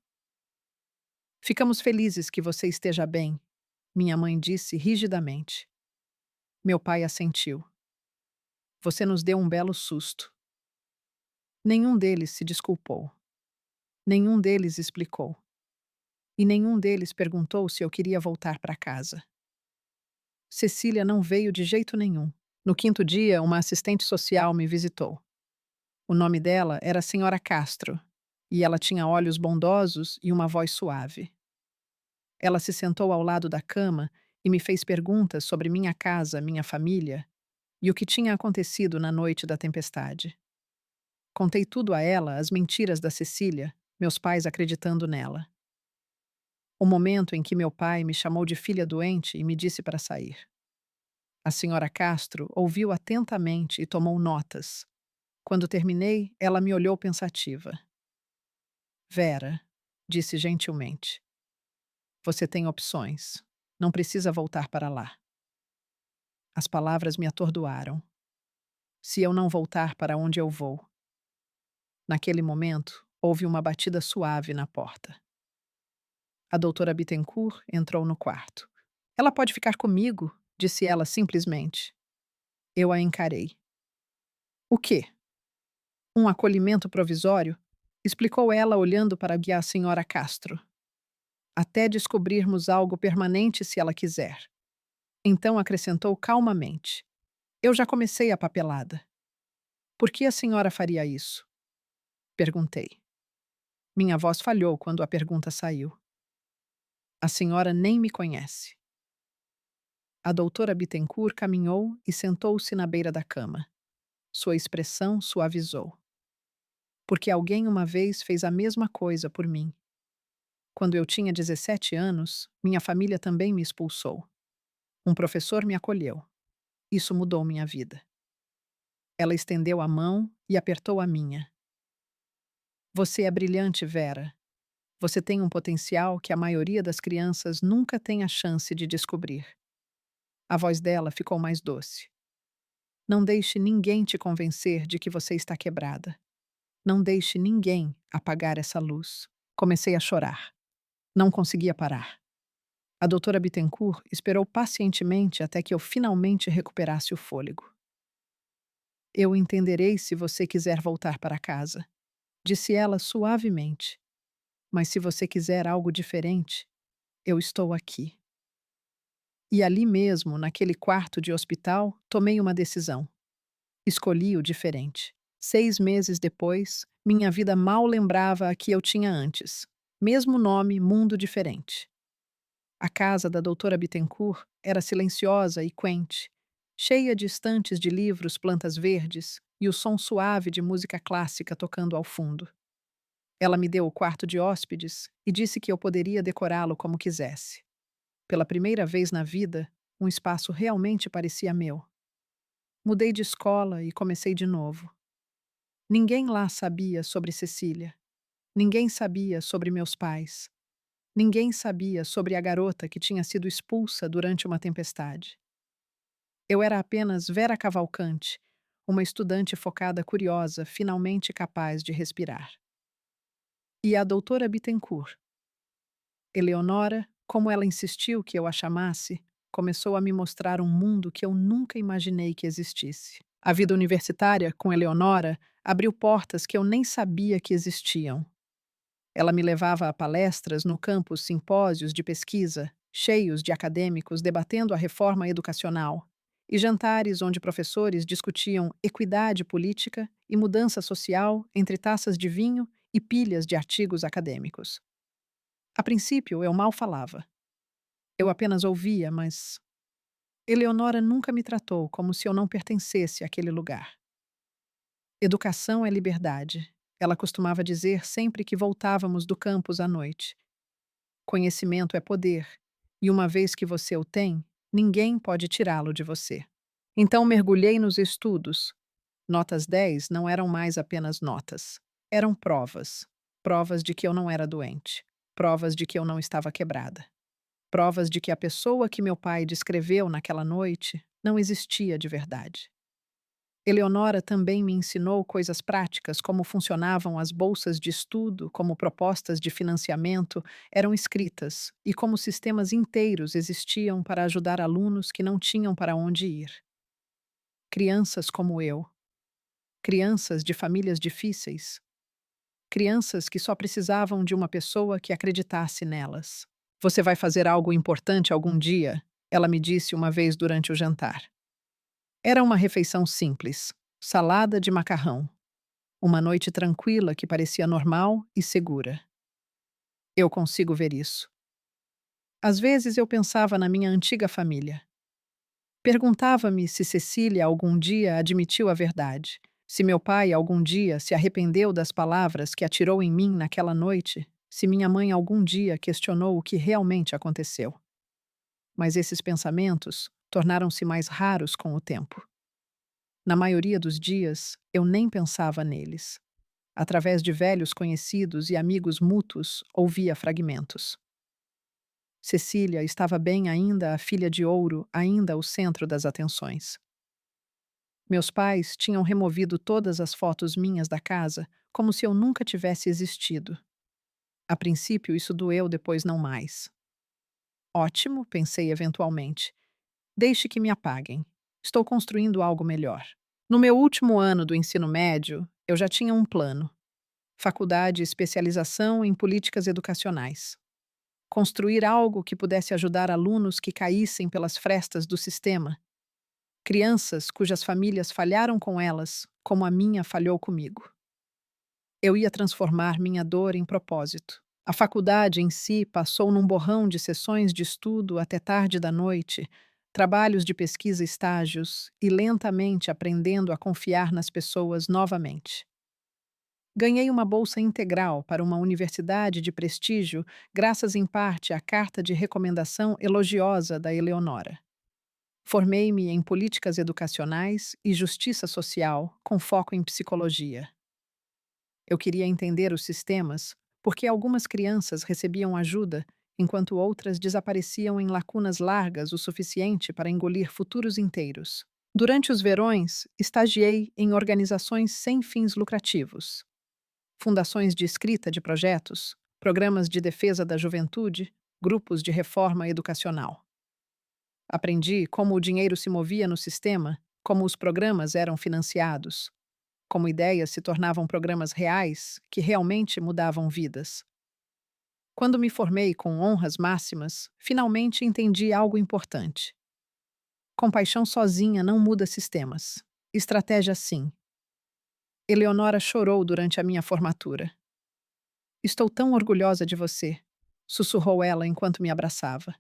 Ficamos felizes que você esteja bem, minha mãe disse rigidamente. Meu pai assentiu. Você nos deu um belo susto. Nenhum deles se desculpou. Nenhum deles explicou. E nenhum deles perguntou se eu queria voltar para casa. Cecília não veio de jeito nenhum. No 5º dia, uma assistente social me visitou. O nome dela era Senhora Castro, e ela tinha olhos bondosos e uma voz suave. Ela se sentou ao lado da cama e me fez perguntas sobre minha casa, minha família e o que tinha acontecido na noite da tempestade. Contei tudo a ela, as mentiras da Cecília, meus pais acreditando nela. O momento em que meu pai me chamou de filha doente e me disse para sair. A senhora Castro ouviu atentamente e tomou notas. Quando terminei, ela me olhou pensativa. Vera, disse gentilmente, você tem opções. Não precisa voltar para lá. As palavras me atordoaram. Se eu não voltar para onde eu vou. Naquele momento, houve uma batida suave na porta. A doutora Bittencourt entrou no quarto. Ela pode ficar comigo, disse ela simplesmente. Eu a encarei. O quê? Um acolhimento provisório? Explicou ela olhando para a senhora Castro. Até descobrirmos algo permanente se ela quiser. Então acrescentou calmamente. Eu já comecei a papelada. Por que a senhora faria isso? Perguntei. Minha voz falhou quando a pergunta saiu. A senhora nem me conhece. A doutora Bittencourt caminhou e sentou-se na beira da cama. Sua expressão suavizou. Porque alguém uma vez fez a mesma coisa por mim. Quando eu tinha 17 anos, minha família também me expulsou. Um professor me acolheu. Isso mudou minha vida. Ela estendeu a mão e apertou a minha. Você é brilhante, Vera. Você tem um potencial que a maioria das crianças nunca tem a chance de descobrir. A voz dela ficou mais doce. Não deixe ninguém te convencer de que você está quebrada. Não deixe ninguém apagar essa luz. Comecei a chorar. Não conseguia parar. A doutora Bittencourt esperou pacientemente até que eu finalmente recuperasse o fôlego. Eu entenderei se você quiser voltar para casa, disse ela suavemente. Mas se você quiser algo diferente, eu estou aqui. E ali mesmo, naquele quarto de hospital, tomei uma decisão. Escolhi o diferente. 6 meses depois, minha vida mal lembrava a que eu tinha antes. Mesmo nome, mundo diferente. A casa da doutora Bittencourt era silenciosa e quente, cheia de estantes de livros, plantas verdes e o som suave de música clássica tocando ao fundo. Ela me deu o quarto de hóspedes e disse que eu poderia decorá-lo como quisesse. Pela primeira vez na vida, um espaço realmente parecia meu. Mudei de escola e comecei de novo. Ninguém lá sabia sobre Cecília. Ninguém sabia sobre meus pais. Ninguém sabia sobre a garota que tinha sido expulsa durante uma tempestade. Eu era apenas Vera Cavalcante, uma estudante focada curiosa, finalmente capaz de respirar. E a doutora Bittencourt. Eleonora, como ela insistiu que eu a chamasse, começou a me mostrar um mundo que eu nunca imaginei que existisse. A vida universitária, com Eleonora, abriu portas que eu nem sabia que existiam. Ela me levava a palestras no campus, simpósios de pesquisa, cheios de acadêmicos debatendo a reforma educacional, e jantares onde professores discutiam equidade política e mudança social entre taças de vinho e pilhas de artigos acadêmicos. A princípio, eu mal falava. Eu apenas ouvia, mas Eleonora nunca me tratou como se eu não pertencesse àquele lugar. Educação é liberdade, ela costumava dizer sempre que voltávamos do campus à noite. Conhecimento é poder, e uma vez que você o tem, ninguém pode tirá-lo de você. Então mergulhei nos estudos. Notas 10 não eram mais apenas notas. Eram provas. Provas de que eu não era doente. Provas de que eu não estava quebrada. Provas de que a pessoa que meu pai descreveu naquela noite não existia de verdade. Eleonora também me ensinou coisas práticas, como funcionavam as bolsas de estudo, como propostas de financiamento eram escritas e como sistemas inteiros existiam para ajudar alunos que não tinham para onde ir. Crianças como eu, crianças de famílias difíceis, crianças que só precisavam de uma pessoa que acreditasse nelas. Você vai fazer algo importante algum dia? Ela me disse uma vez durante o jantar. Era uma refeição simples, salada de macarrão. Uma noite tranquila que parecia normal e segura. Eu consigo ver isso. Às vezes eu pensava na minha antiga família. Perguntava-me se Cecília algum dia admitiu a verdade, se meu pai algum dia se arrependeu das palavras que atirou em mim naquela noite, se minha mãe algum dia questionou o que realmente aconteceu. Mas esses pensamentos tornaram-se mais raros com o tempo. Na maioria dos dias, eu nem pensava neles. Através de velhos conhecidos e amigos mútuos, ouvia fragmentos. Cecília estava bem ainda, a filha de ouro, ainda o centro das atenções. Meus pais tinham removido todas as fotos minhas da casa, como se eu nunca tivesse existido. A princípio, isso doeu, depois não mais. Ótimo, pensei eventualmente. Deixe que me apaguem. Estou construindo algo melhor. No meu último ano do ensino médio, eu já tinha um plano. Faculdade e especialização em políticas educacionais. Construir algo que pudesse ajudar alunos que caíssem pelas frestas do sistema. Crianças cujas famílias falharam com elas, como a minha falhou comigo. Eu ia transformar minha dor em propósito. A faculdade em si passou num borrão de sessões de estudo até tarde da noite, trabalhos de pesquisa e estágios, e lentamente aprendendo a confiar nas pessoas novamente. Ganhei uma bolsa integral para uma universidade de prestígio, graças em parte à carta de recomendação elogiosa da Eleonora. Formei-me em políticas educacionais e justiça social, com foco em psicologia. Eu queria entender os sistemas, porque algumas crianças recebiam ajuda, enquanto outras desapareciam em lacunas largas o suficiente para engolir futuros inteiros. Durante os verões, estagiei em organizações sem fins lucrativos. Fundações de escrita de projetos, programas de defesa da juventude, grupos de reforma educacional. Aprendi como o dinheiro se movia no sistema, como os programas eram financiados, como ideias se tornavam programas reais que realmente mudavam vidas. Quando me formei com honras máximas, finalmente entendi algo importante. Compaixão sozinha não muda sistemas. Estratégia sim. Eleonora chorou durante a minha formatura. Estou tão orgulhosa de você, sussurrou ela enquanto me abraçava.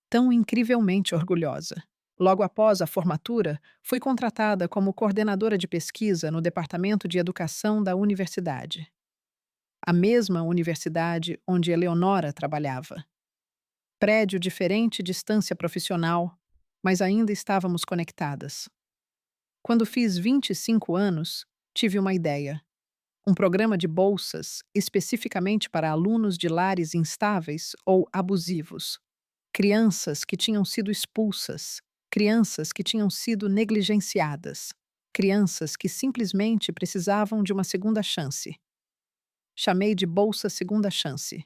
Tão incrivelmente orgulhosa. Logo após a formatura, fui contratada como coordenadora de pesquisa no Departamento de Educação da universidade. A mesma universidade onde Eleonora trabalhava. Prédio diferente, distância profissional, mas ainda estávamos conectadas. Quando fiz 25 anos, tive uma ideia. Um programa de bolsas especificamente para alunos de lares instáveis ou abusivos. Crianças que tinham sido expulsas, crianças que tinham sido negligenciadas, crianças que simplesmente precisavam de uma segunda chance. Chamei de Bolsa Segunda Chance.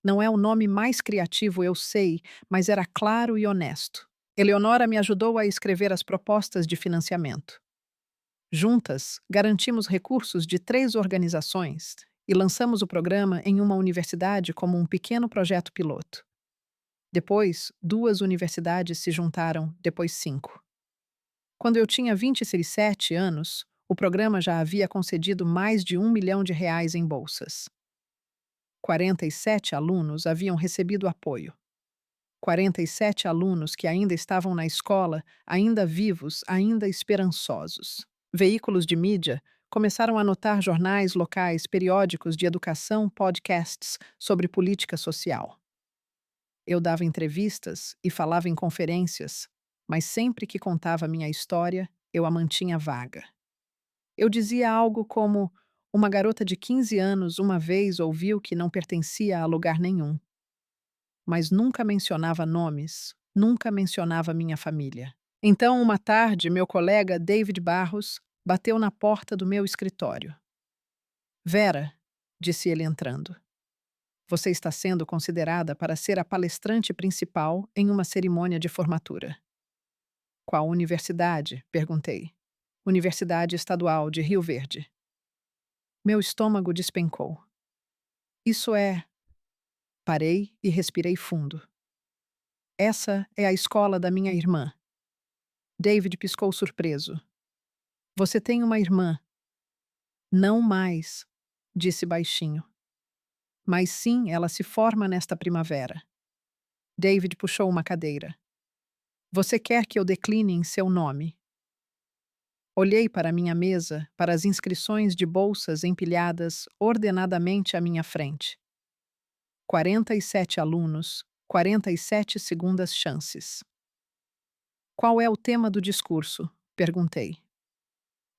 Não é o nome mais criativo, eu sei, mas era claro e honesto. Eleonora me ajudou a escrever as propostas de financiamento. Juntas, garantimos recursos de 3 organizações e lançamos o programa em uma universidade como um pequeno projeto piloto. Depois, 2 universidades se juntaram, depois 5. Quando eu tinha 27 anos, o programa já havia concedido mais de R$ 1 milhão em bolsas. 47 alunos haviam recebido apoio. 47 alunos que ainda estavam na escola, ainda vivos, ainda esperançosos. Veículos de mídia começaram a anotar jornais locais, periódicos de educação, podcasts sobre política social. Eu dava entrevistas e falava em conferências, mas sempre que contava minha história, eu a mantinha vaga. Eu dizia algo como: uma garota de 15 anos uma vez ouviu que não pertencia a lugar nenhum, mas nunca mencionava nomes, nunca mencionava minha família. Então, uma tarde, meu colega David Barros bateu na porta do meu escritório. Vera, disse ele entrando, você está sendo considerada para ser a palestrante principal em uma cerimônia de formatura. Qual universidade? Perguntei. Universidade Estadual de Rio Verde. Meu estômago despencou. Isso é. Parei e respirei fundo. Essa é a escola da minha irmã. David piscou surpreso. Você tem uma irmã? Não mais, disse baixinho. Mas sim, ela se forma nesta primavera. David puxou uma cadeira. Você quer que eu decline em seu nome? Olhei para minha mesa, para as inscrições de bolsas empilhadas ordenadamente à minha frente. 47 alunos, 47 segundas chances. Qual é o tema do discurso? Perguntei.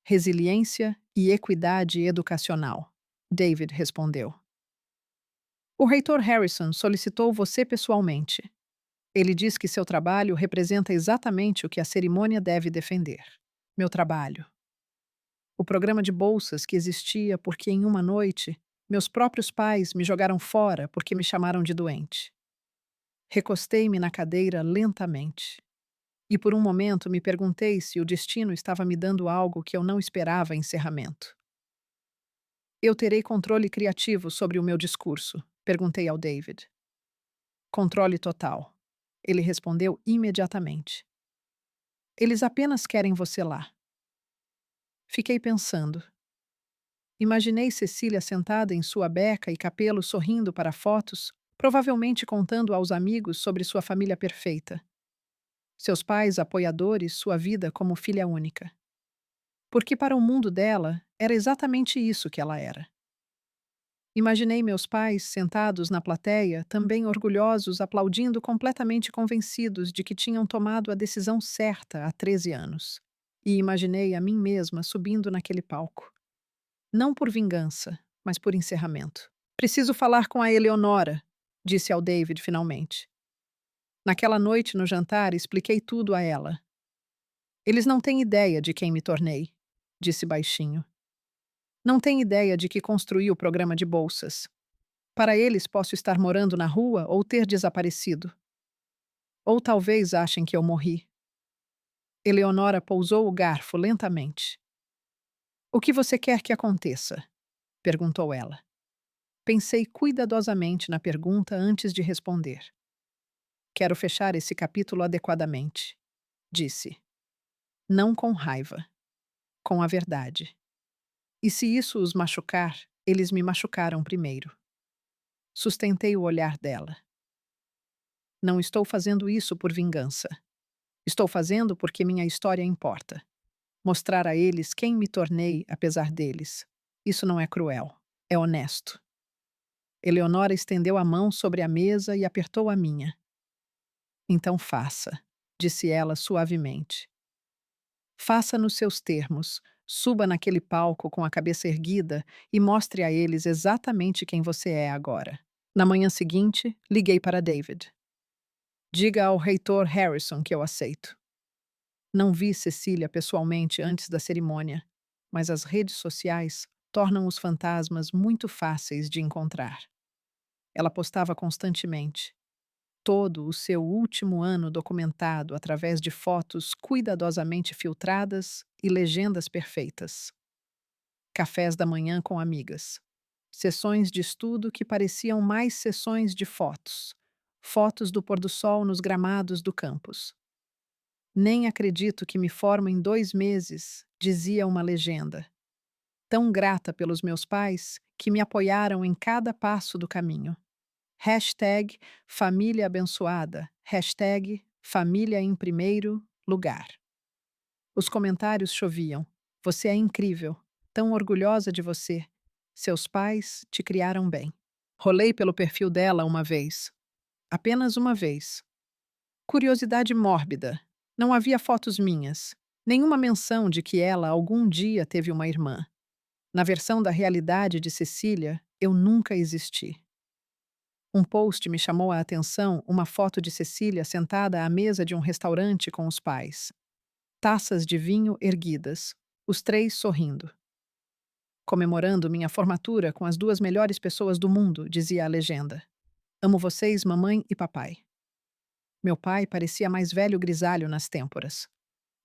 Resiliência e equidade educacional. David respondeu. O reitor Harrison solicitou você pessoalmente. Ele diz que seu trabalho representa exatamente o que a cerimônia deve defender. Meu trabalho. O programa de bolsas que existia porque, em uma noite, meus próprios pais me jogaram fora porque me chamaram de doente. Recostei-me na cadeira lentamente. E por um momento me perguntei se o destino estava me dando algo que eu não esperava em encerramento. Eu terei controle criativo sobre o meu discurso, perguntei ao David. Controle total. Ele respondeu imediatamente. Eles apenas querem você lá. Fiquei pensando. Imaginei Cecília sentada em sua beca e capelo sorrindo para fotos, provavelmente contando aos amigos sobre sua família perfeita. Seus pais apoiadores, sua vida como filha única. Porque para o mundo dela, era exatamente isso que ela era. Imaginei meus pais sentados na plateia, também orgulhosos, aplaudindo, completamente convencidos de que tinham tomado a decisão certa há 13 anos. E imaginei a mim mesma subindo naquele palco. Não por vingança, mas por encerramento. Preciso falar com a Eleonora, disse ao David finalmente. Naquela noite no jantar, expliquei tudo a ela. Eles não têm ideia de quem me tornei, disse baixinho. Não têm ideia de que construí o programa de bolsas. Para eles, posso estar morando na rua ou ter desaparecido. Ou talvez achem que eu morri. Eleonora pousou o garfo lentamente. O que você quer que aconteça? Perguntou ela. Pensei cuidadosamente na pergunta antes de responder. Quero fechar esse capítulo adequadamente, disse. Não com raiva, com a verdade. E se isso os machucar, eles me machucaram primeiro. Sustentei o olhar dela. Não estou fazendo isso por vingança. Estou fazendo porque minha história importa. Mostrar a eles quem me tornei apesar deles. Isso não é cruel, é honesto. Eleonora estendeu a mão sobre a mesa e apertou a minha. Então faça, disse ela suavemente. Faça nos seus termos. Suba naquele palco com a cabeça erguida e mostre a eles exatamente quem você é agora. Na manhã seguinte, liguei para David. Diga ao reitor Harrison que eu aceito. Não vi Cecília pessoalmente antes da cerimônia, mas as redes sociais tornam os fantasmas muito fáceis de encontrar. Ela postava constantemente, todo o seu último ano documentado através de fotos cuidadosamente filtradas e legendas perfeitas. Cafés da manhã com amigas. Sessões de estudo que pareciam mais sessões de fotos. Fotos do pôr do sol nos gramados do campus. Nem acredito que me formo em 2 meses, dizia uma legenda. Tão grata pelos meus pais que me apoiaram em cada passo do caminho. Hashtag família abençoada. Hashtag família em primeiro lugar. Os comentários choviam. Você é incrível. Tão orgulhosa de você. Seus pais te criaram bem. Rolei pelo perfil dela uma vez. Apenas uma vez. Curiosidade mórbida. Não havia fotos minhas. Nenhuma menção de que ela algum dia teve uma irmã. Na versão da realidade de Cecília, eu nunca existi. Um post me chamou a atenção uma foto de Cecília sentada à mesa de um restaurante com os pais. Taças de vinho erguidas, os três sorrindo. Comemorando minha formatura com as 2 melhores pessoas do mundo, dizia a legenda. Amo vocês, mamãe e papai. Meu pai parecia mais velho grisalho nas têmporas.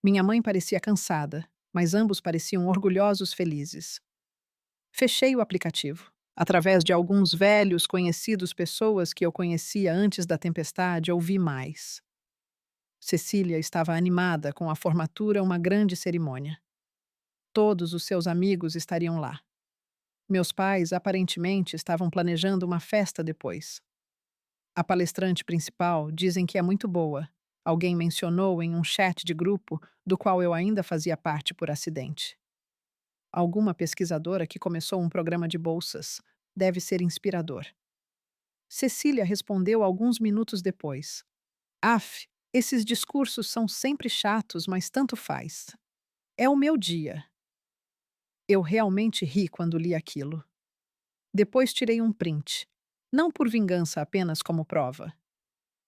Minha mãe parecia cansada, mas ambos pareciam orgulhosos felizes. Fechei o aplicativo. Através de alguns velhos conhecidos pessoas que eu conhecia antes da tempestade, ouvi mais. Cecília estava animada com a formatura, uma grande cerimônia. Todos os seus amigos estariam lá. Meus pais aparentemente estavam planejando uma festa depois. A palestrante principal dizem que é muito boa. Alguém mencionou em um chat de grupo do qual eu ainda fazia parte por acidente. Alguma pesquisadora que começou um programa de bolsas. Deve ser inspirador. Cecília respondeu alguns minutos depois. Af, esses discursos são sempre chatos, mas tanto faz. É o meu dia. Eu realmente ri quando li aquilo. Depois tirei um print. Não por vingança, apenas como prova.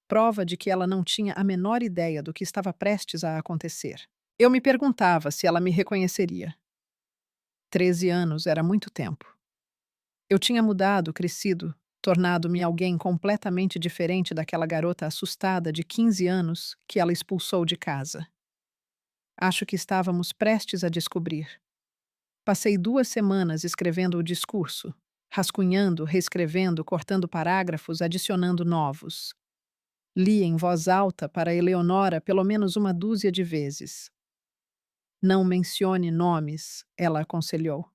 Prova de que ela não tinha a menor ideia do que estava prestes a acontecer. Eu me perguntava se ela me reconheceria. 13 anos era muito tempo. Eu tinha mudado, crescido, tornado-me alguém completamente diferente daquela garota assustada de 15 anos que ela expulsou de casa. Acho que estávamos prestes a descobrir. Passei 2 semanas escrevendo o discurso, rascunhando, reescrevendo, cortando parágrafos, adicionando novos. Li em voz alta para Eleonora pelo menos 1 dúzia de vezes. Não mencione nomes, ela aconselhou.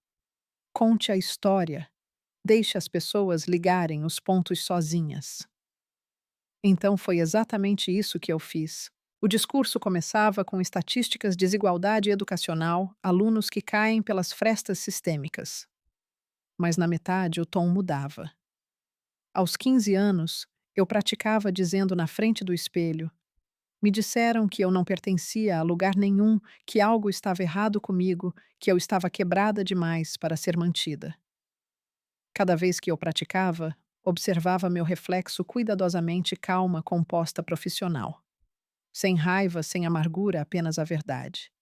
Conte a história. Deixe as pessoas ligarem os pontos sozinhas. Então foi exatamente isso que eu fiz. O discurso começava com estatísticas de desigualdade educacional, alunos que caem pelas frestas sistêmicas. Mas na metade o tom mudava. Aos 15 anos, eu praticava dizendo na frente do espelho: me disseram que eu não pertencia a lugar nenhum, que algo estava errado comigo, que eu estava quebrada demais para ser mantida. Cada vez que eu praticava, observava meu reflexo cuidadosamente calma, composta profissional. Sem raiva, sem amargura, apenas a verdade.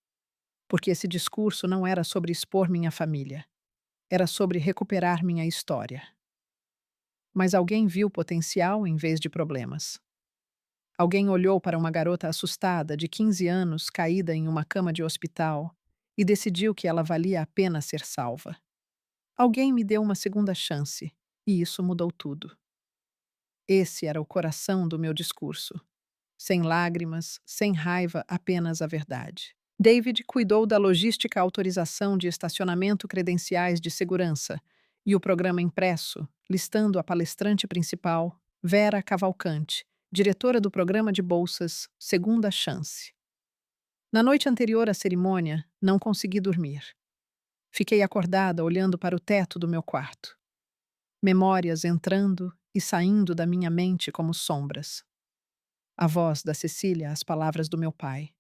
Porque esse discurso não era sobre expor minha família. Era sobre recuperar minha história. Mas alguém viu potencial em vez de problemas. Alguém olhou para uma garota assustada de 15 anos caída em uma cama de hospital e decidiu que ela valia a pena ser salva. Alguém me deu uma segunda chance e isso mudou tudo. Esse era o coração do meu discurso. Sem lágrimas, sem raiva, apenas a verdade. David cuidou da logística, autorização de estacionamento, credenciais de segurança e o programa impresso, listando a palestrante principal, Vera Cavalcante, diretora do programa de bolsas Segunda Chance. Na noite anterior à cerimônia, não consegui dormir. Fiquei acordada olhando para o teto do meu quarto. Memórias entrando e saindo da minha mente como sombras. A voz da Cecília, as palavras do meu pai.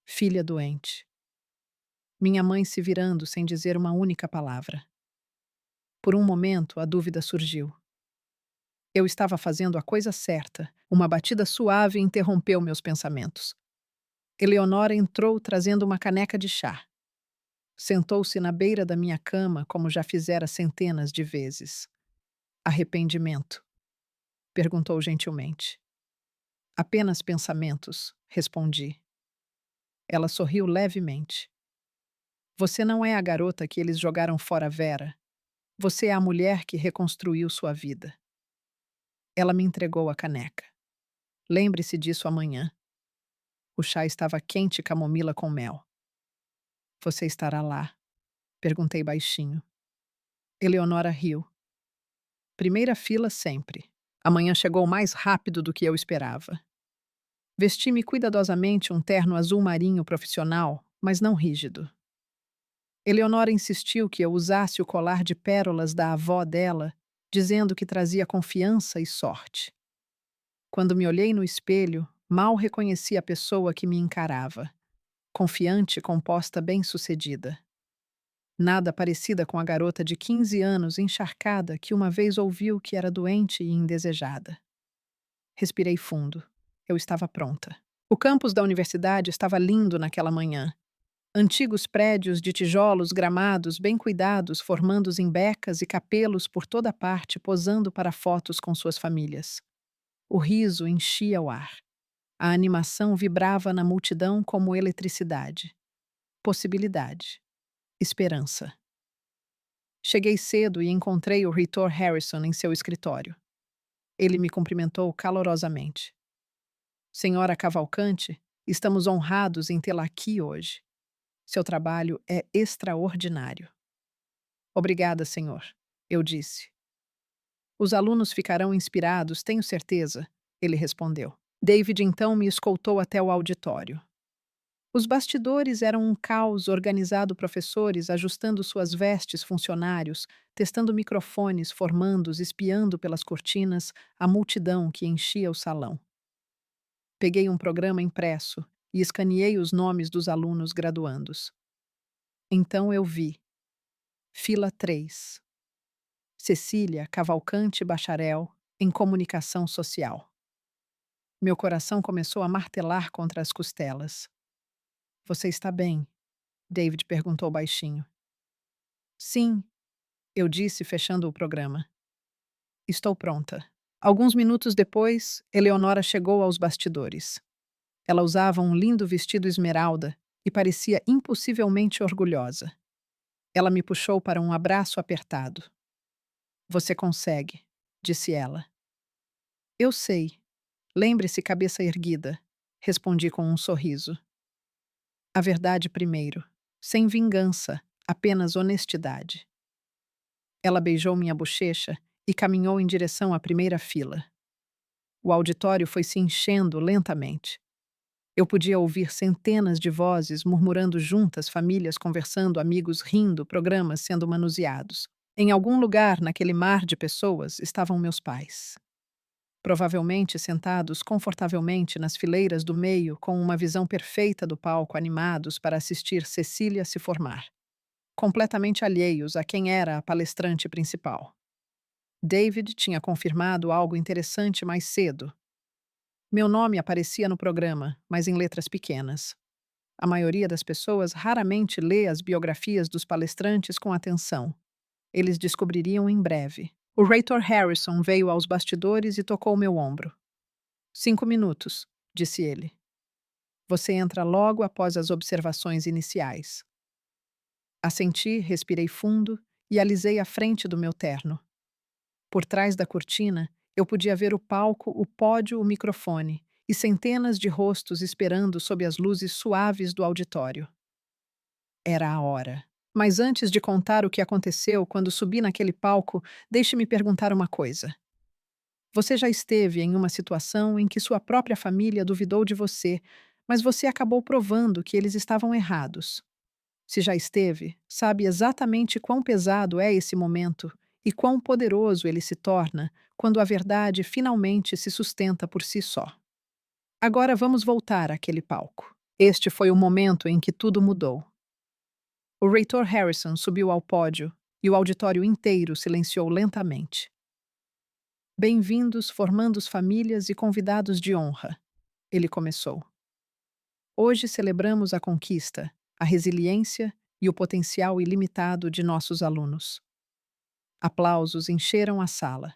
Filha doente. Minha mãe se virando sem dizer uma única palavra. Por um momento, a dúvida surgiu. Eu estava fazendo a coisa certa. Uma batida suave interrompeu meus pensamentos. Eleonora entrou trazendo uma caneca de chá. Sentou-se na beira da minha cama como já fizera centenas de vezes. Arrependimento? Perguntou gentilmente. Apenas pensamentos, respondi. Ela sorriu levemente. Você não é a garota que eles jogaram fora Vera. Você é a mulher que reconstruiu sua vida. Ela me entregou a caneca. Lembre-se disso amanhã. O chá estava quente camomila com mel. Você estará lá? Perguntei baixinho. Eleonora riu. Primeira fila sempre. Amanhã chegou mais rápido do que eu esperava. Vesti-me cuidadosamente um terno azul marinho profissional, mas não rígido. Eleonora insistiu que eu usasse o colar de pérolas da avó dela, dizendo que trazia confiança e sorte. Quando me olhei no espelho, mal reconheci a pessoa que me encarava. Confiante, composta, bem-sucedida. Nada parecida com a garota de 15 anos encharcada que uma vez ouviu que era doente e indesejada. Respirei fundo. Eu estava pronta. O campus da universidade estava lindo naquela manhã. Antigos prédios de tijolos gramados bem cuidados formando embecas e capelos por toda parte posando para fotos com suas famílias. O riso enchia o ar. A animação vibrava na multidão como eletricidade. Possibilidade. Esperança. Cheguei cedo e encontrei o reitor Harrison em seu escritório. Ele me cumprimentou calorosamente. Senhora Cavalcante, estamos honrados em tê-la aqui hoje. Seu trabalho é extraordinário. Obrigada, senhor, eu disse. Os alunos ficarão inspirados, tenho certeza, ele respondeu. David então me escoltou até o auditório. Os bastidores eram um caos organizado professores ajustando suas vestes funcionários, testando microfones, formandos, espiando pelas cortinas a multidão que enchia o salão. Peguei um programa impresso e escaneei os nomes dos alunos graduandos. Então eu vi. Fila 3. Cecília Cavalcante Bacharel, em Comunicação Social. Meu coração começou a martelar contra as costelas. Você está bem? David perguntou baixinho. Sim, eu disse, fechando o programa. Estou pronta. Alguns minutos depois, Eleonora chegou aos bastidores. Ela usava um lindo vestido esmeralda e parecia impossivelmente orgulhosa. Ela me puxou para um abraço apertado. Você consegue, disse ela. Eu sei. Lembre-se, cabeça erguida, respondi com um sorriso. A verdade primeiro, sem vingança, apenas honestidade. Ela beijou minha bochecha e caminhou em direção à primeira fila. O auditório foi se enchendo lentamente. Eu podia ouvir centenas de vozes murmurando juntas, famílias conversando, amigos rindo, programas sendo manuseados. Em algum lugar naquele mar de pessoas estavam meus pais. Provavelmente sentados confortavelmente nas fileiras do meio, com uma visão perfeita do palco, animados para assistir Cecília se formar. Completamente alheios a quem era a palestrante principal. David tinha confirmado algo interessante mais cedo. Meu nome aparecia no programa, mas em letras pequenas. A maioria das pessoas raramente lê as biografias dos palestrantes com atenção. Eles descobririam em breve. O reitor Harrison veio aos bastidores e tocou meu ombro. 5 minutos, disse ele. Você entra logo após as observações iniciais. Assenti, respirei fundo e alisei a frente do meu terno. Por trás da cortina, eu podia ver o palco, o pódio, o microfone e centenas de rostos esperando sob as luzes suaves do auditório. Era a hora. Mas antes de contar o que aconteceu quando subi naquele palco, deixe-me perguntar uma coisa. Você já esteve em uma situação em que sua própria família duvidou de você, Mas você acabou provando que eles estavam errados. Se já esteve, sabe exatamente quão pesado é esse momento e quão poderoso ele se torna quando a verdade finalmente se sustenta por si só. Agora vamos voltar àquele palco. Este foi o momento em que tudo mudou. O reitor Harrison subiu ao pódio e o auditório inteiro silenciou lentamente. Bem-vindos, formandos famílias e convidados de honra, ele começou. Hoje celebramos a conquista, a resiliência e o potencial ilimitado de nossos alunos. Aplausos encheram a sala.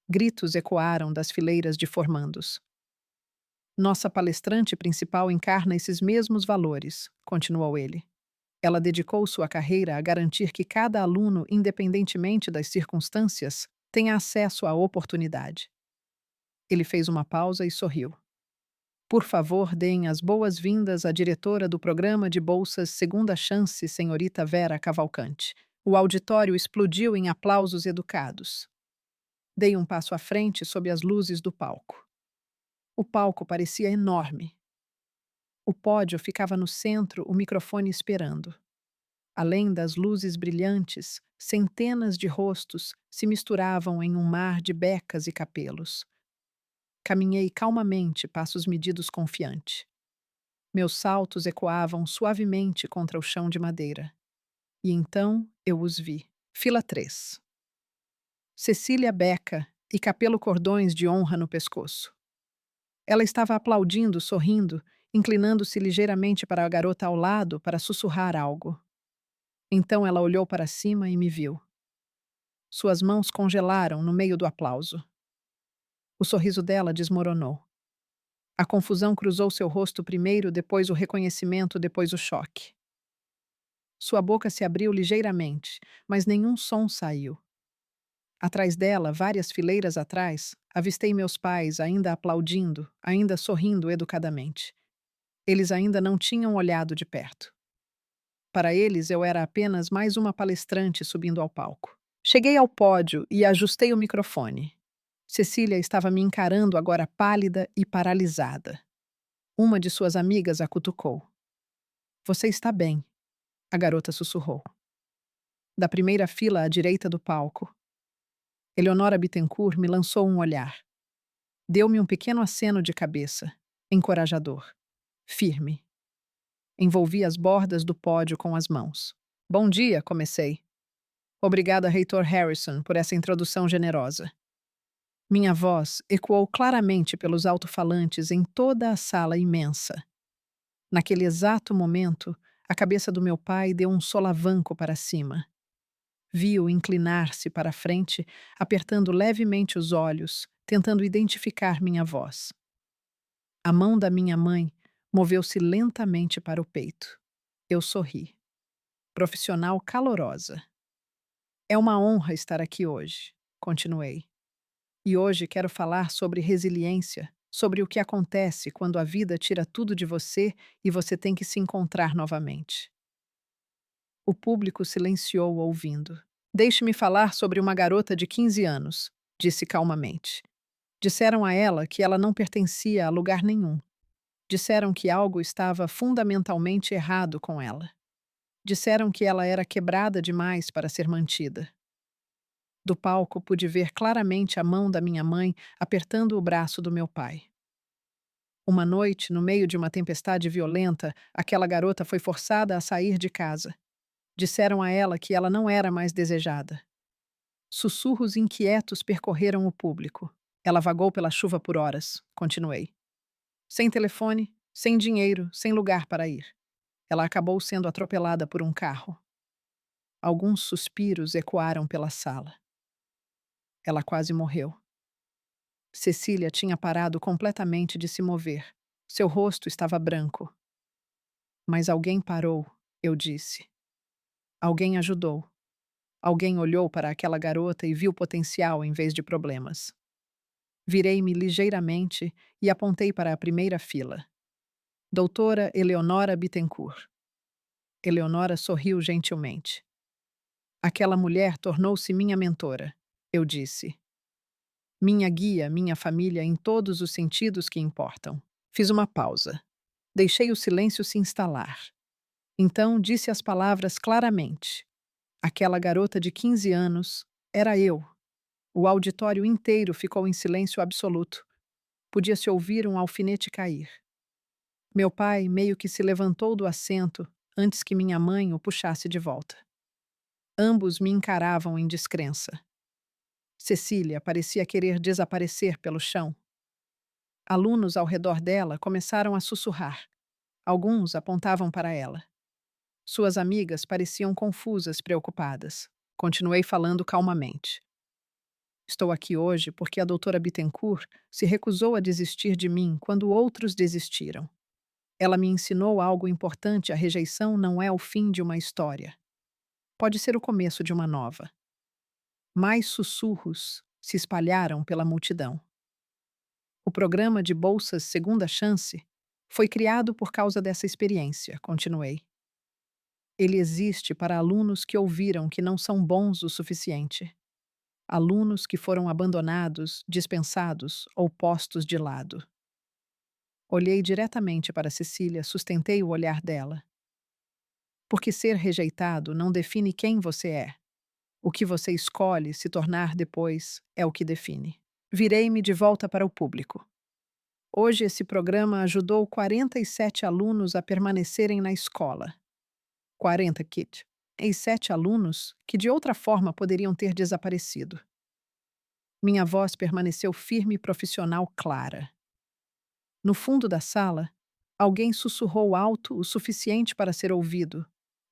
Gritos ecoaram das fileiras de formandos. Nossa palestrante principal encarna esses mesmos valores, continuou ele. Ela dedicou sua carreira a garantir que cada aluno, independentemente das circunstâncias, tenha acesso à oportunidade. Ele fez uma pausa e sorriu. Por favor, deem as boas-vindas à diretora do programa de bolsas Segunda Chance, senhorita Vera Cavalcante. O auditório explodiu em aplausos educados. Dei um passo à frente sob as luzes do palco. O palco parecia enorme. O pódio ficava no centro, o microfone esperando. Além das luzes brilhantes, centenas de rostos se misturavam em um mar de becas e capelos. Caminhei calmamente, passos medidos confiante. Meus saltos ecoavam suavemente contra o chão de madeira. E então eu os vi. Fila 3. Cecília Beca e Capelo Cordões de honra no pescoço. Ela estava aplaudindo, sorrindo, inclinando-se ligeiramente para a garota ao lado para sussurrar algo. Então ela olhou para cima e me viu. Suas mãos congelaram no meio do aplauso. O sorriso dela desmoronou. A confusão cruzou seu rosto primeiro, depois o reconhecimento, depois o choque. Sua boca se abriu ligeiramente, mas nenhum som saiu. Atrás dela, várias fileiras atrás, avistei meus pais ainda aplaudindo, ainda sorrindo educadamente. Eles ainda não tinham olhado de perto. Para eles, eu era apenas mais uma palestrante subindo ao palco. Cheguei ao pódio e ajustei o microfone. Cecília estava me encarando agora pálida e paralisada. Uma de suas amigas a cutucou. Você está bem, a garota sussurrou. Da primeira fila à direita do palco, Eleonora Bittencourt me lançou um olhar. Deu-me um pequeno aceno de cabeça, encorajador, firme. Envolvi as bordas do pódio com as mãos. Bom dia, comecei. Obrigada, reitor Harrison, por essa introdução generosa. Minha voz ecoou claramente pelos alto-falantes em toda a sala imensa. Naquele exato momento, a cabeça do meu pai deu um solavanco para cima. Vi-o inclinar-se para a frente, apertando levemente os olhos, tentando identificar minha voz. A mão da minha mãe moveu-se lentamente para o peito. Eu sorri. Profissional calorosa. É uma honra estar aqui hoje, continuei. E hoje quero falar sobre resiliência, sobre o que acontece quando a vida tira tudo de você e você tem que se encontrar novamente. O público silenciou ouvindo. Deixe-me falar sobre uma garota de 15 anos, disse calmamente. Disseram a ela que ela não pertencia a lugar nenhum. Disseram que algo estava fundamentalmente errado com ela. Disseram que ela era quebrada demais para ser mantida. Do palco pude ver claramente a mão da minha mãe apertando o braço do meu pai. Uma noite, no meio de uma tempestade violenta, aquela garota foi forçada a sair de casa. Disseram a ela que ela não era mais desejada. Sussurros inquietos percorreram o público. Ela vagou pela chuva por horas, continuei. Sem telefone, sem dinheiro, sem lugar para ir. Ela acabou sendo atropelada por um carro. Alguns suspiros ecoaram pela sala. Ela quase morreu. Cecília tinha parado completamente de se mover. Seu rosto estava branco. Mas alguém parou, eu disse. Alguém ajudou. Alguém olhou para aquela garota e viu potencial em vez de problemas. Virei-me ligeiramente e apontei para a primeira fila. Doutora Eleonora Bittencourt. Eleonora sorriu gentilmente. Aquela mulher tornou-se minha mentora, eu disse. Minha guia, minha família em todos os sentidos que importam. Fiz uma pausa. Deixei o silêncio se instalar. Então disse as palavras claramente. Aquela garota de 15 anos era eu. O auditório inteiro ficou em silêncio absoluto. Podia-se ouvir um alfinete cair. Meu pai meio que se levantou do assento antes que minha mãe o puxasse de volta. Ambos me encaravam em descrença. Cecília parecia querer desaparecer pelo chão. Alunos ao redor dela começaram a sussurrar. Alguns apontavam para ela. Suas amigas pareciam confusas, preocupadas. Continuei falando calmamente. Estou aqui hoje porque a doutora Bittencourt se recusou a desistir de mim quando outros desistiram. Ela me ensinou algo importante: a rejeição não é o fim de uma história. Pode ser o começo de uma nova. Mais sussurros se espalharam pela multidão. O programa de bolsas Segunda Chance foi criado por causa dessa experiência, continuei. Ele existe para alunos que ouviram que não são bons o suficiente. Alunos que foram abandonados, dispensados ou postos de lado. Olhei diretamente para Cecília, sustentei o olhar dela. Porque ser rejeitado não define quem você é. O que você escolhe se tornar depois é o que define. Virei-me de volta para o público. Hoje esse programa ajudou 47 alunos a permanecerem na escola. 40, Kit. E 7 alunos que de outra forma poderiam ter desaparecido. Minha voz permaneceu firme e profissional, clara. No fundo da sala, alguém sussurrou alto o suficiente para ser ouvido.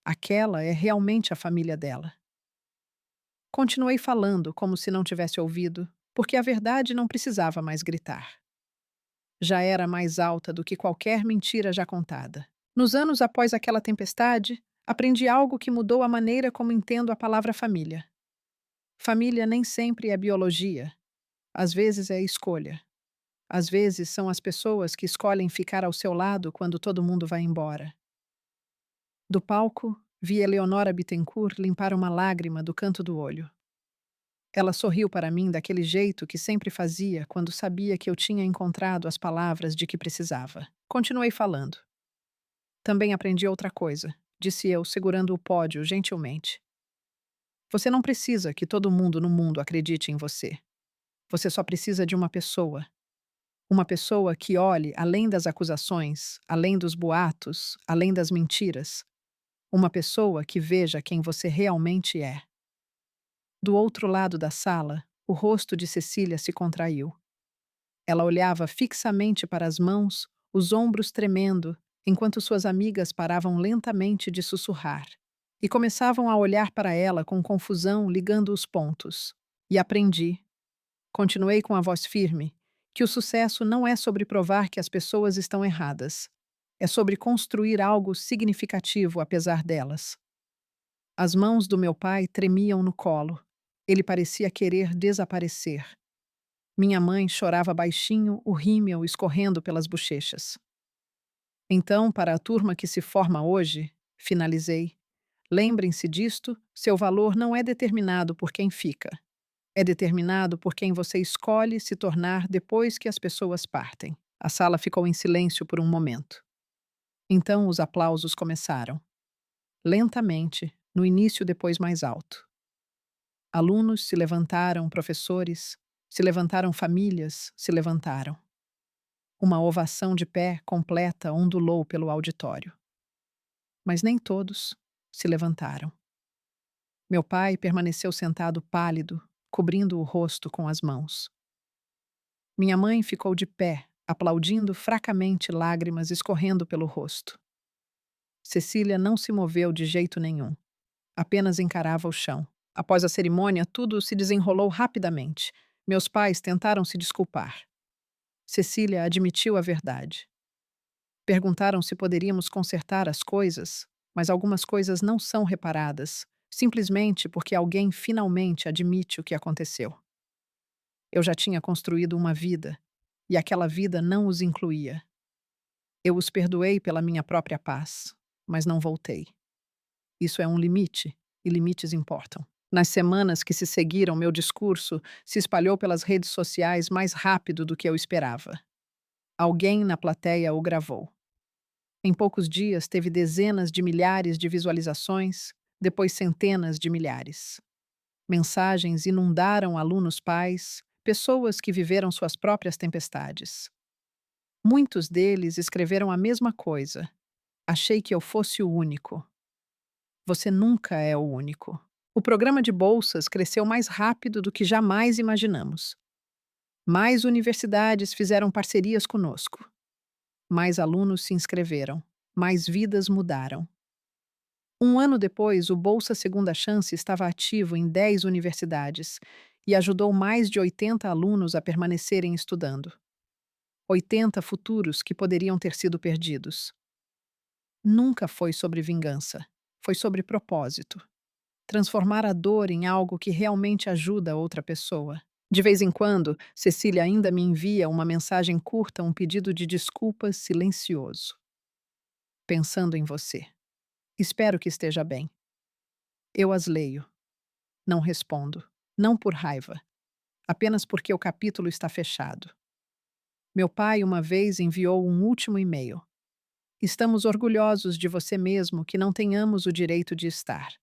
Aquela é realmente a família dela. Continuei falando como se não tivesse ouvido, porque a verdade não precisava mais gritar. Já era mais alta do que qualquer mentira já contada. Nos anos após aquela tempestade, aprendi algo que mudou a maneira como entendo a palavra família. Família nem sempre é biologia. Às vezes é escolha. Às vezes são as pessoas que escolhem ficar ao seu lado quando todo mundo vai embora. Do palco, vi Eleonora Bittencourt limpar uma lágrima do canto do olho. Ela sorriu para mim daquele jeito que sempre fazia quando sabia que eu tinha encontrado as palavras de que precisava. Continuei falando. Também aprendi outra coisa, disse eu, segurando o pódio gentilmente. Você não precisa que todo mundo no mundo acredite em você. Você só precisa de uma pessoa. Uma pessoa que olhe além das acusações, além dos boatos, além das mentiras. Uma pessoa que veja quem você realmente é. Do outro lado da sala, o rosto de Cecília se contraiu. Ela olhava fixamente para as mãos, os ombros tremendo, enquanto suas amigas paravam lentamente de sussurrar. E começavam a olhar para ela com confusão, ligando os pontos. E aprendi. Continuei com a voz firme, que o sucesso não é sobre provar que as pessoas estão erradas. É sobre construir algo significativo apesar delas. As mãos do meu pai tremiam no colo. Ele parecia querer desaparecer. Minha mãe chorava baixinho, o rímel escorrendo pelas bochechas. Então, para a turma que se forma hoje, finalizei, lembrem-se disto, seu valor não é determinado por quem fica. É determinado por quem você escolhe se tornar depois que as pessoas partem. A sala ficou em silêncio por um momento. Então os aplausos começaram. Lentamente, no início depois mais alto. Alunos se levantaram, professores, se levantaram famílias, se levantaram. Uma ovação de pé completa ondulou pelo auditório. Mas nem todos se levantaram. Meu pai permaneceu sentado pálido, cobrindo o rosto com as mãos. Minha mãe ficou de pé, aplaudindo fracamente, lágrimas escorrendo pelo rosto. Cecília não se moveu de jeito nenhum. Apenas encarava o chão. Após a cerimônia, tudo se desenrolou rapidamente. Meus pais tentaram se desculpar. Cecília admitiu a verdade. Perguntaram se poderíamos consertar as coisas, mas algumas coisas não são reparadas, simplesmente porque alguém finalmente admite o que aconteceu. Eu já tinha construído uma vida, e aquela vida não os incluía. Eu os perdoei pela minha própria paz, mas não voltei. Isso é um limite, e limites importam. Nas semanas que se seguiram, meu discurso se espalhou pelas redes sociais mais rápido do que eu esperava. Alguém na plateia o gravou. Em poucos dias, teve dezenas de milhares de visualizações, depois centenas de milhares. Mensagens inundaram alunos pais, pessoas que viveram suas próprias tempestades. Muitos deles escreveram a mesma coisa. Achei que eu fosse o único. Você nunca é o único. O programa de bolsas cresceu mais rápido do que jamais imaginamos. Mais universidades fizeram parcerias conosco. Mais alunos se inscreveram. Mais vidas mudaram. Um ano depois, o Bolsa Segunda Chance estava ativo em 10 universidades e ajudou mais de 80 alunos a permanecerem estudando. 80 futuros que poderiam ter sido perdidos. Nunca foi sobre vingança. Foi sobre propósito. Transformar a dor em algo que realmente ajuda outra pessoa. De vez em quando, Cecília ainda me envia uma mensagem curta, um pedido de desculpas silencioso. Pensando em você. Espero que esteja bem. Eu as leio. Não respondo. Não por raiva. Apenas porque o capítulo está fechado. Meu pai uma vez enviou um último e-mail. Estamos orgulhosos de você mesmo que não tenhamos o direito de estar.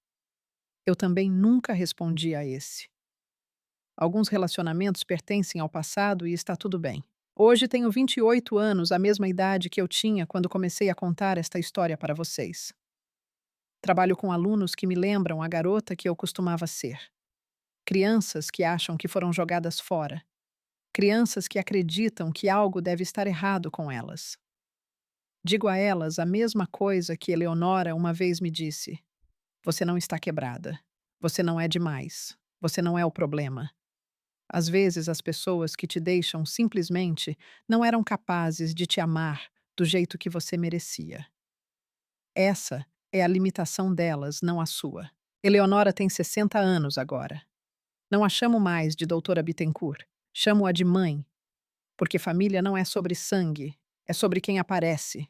Eu também nunca respondi a esse. Alguns relacionamentos pertencem ao passado e está tudo bem. Hoje tenho 28 anos, a mesma idade que eu tinha quando comecei a contar esta história para vocês. Trabalho com alunos que me lembram a garota que eu costumava ser. Crianças que acham que foram jogadas fora. Crianças que acreditam que algo deve estar errado com elas. Digo a elas a mesma coisa que Eleonora uma vez me disse: você não está quebrada. Você não é demais. Você não é o problema. Às vezes, as pessoas que te deixam simplesmente não eram capazes de te amar do jeito que você merecia. Essa é a limitação delas, não a sua. Eleonora tem 60 anos agora. Não a chamo mais de doutora Bittencourt. Chamo-a de mãe, porque família não é sobre sangue, é sobre quem aparece.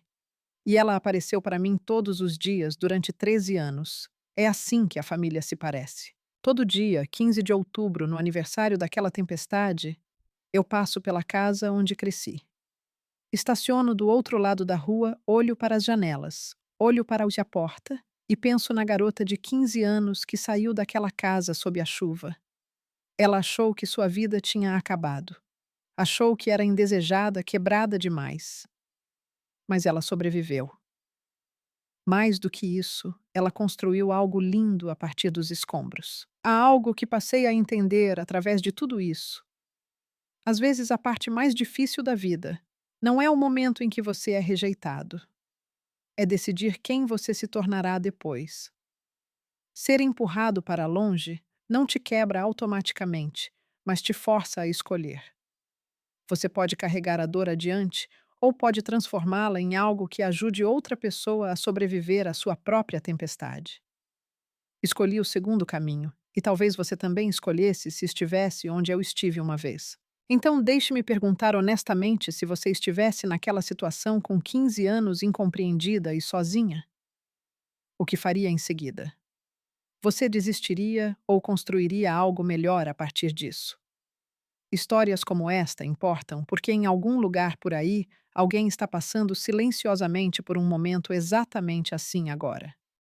E ela apareceu para mim todos os dias durante 13 anos. É assim que a família se parece. Todo dia, 15 de outubro, no aniversário daquela tempestade, eu passo pela casa onde cresci. Estaciono do outro lado da rua, olho para as janelas, olho para a porta e penso na garota de 15 anos que saiu daquela casa sob a chuva. Ela achou que sua vida tinha acabado. Achou que era indesejada, quebrada demais. Mas ela sobreviveu. Mais do que isso, ela construiu algo lindo a partir dos escombros. Há algo que passei a entender através de tudo isso. Às vezes, a parte mais difícil da vida não é o momento em que você é rejeitado. É decidir quem você se tornará depois. Ser empurrado para longe não te quebra automaticamente, mas te força a escolher. Você pode carregar a dor adiante ou pode transformá-la em algo que ajude outra pessoa a sobreviver à sua própria tempestade. Escolhi o segundo caminho, e talvez você também escolhesse se estivesse onde eu estive uma vez. Então, deixe-me perguntar honestamente se você estivesse naquela situação com 15 anos incompreendida e sozinha. O que faria em seguida? Você desistiria ou construiria algo melhor a partir disso? Histórias como esta importam porque em algum lugar por aí alguém está passando silenciosamente por um momento exatamente assim agora.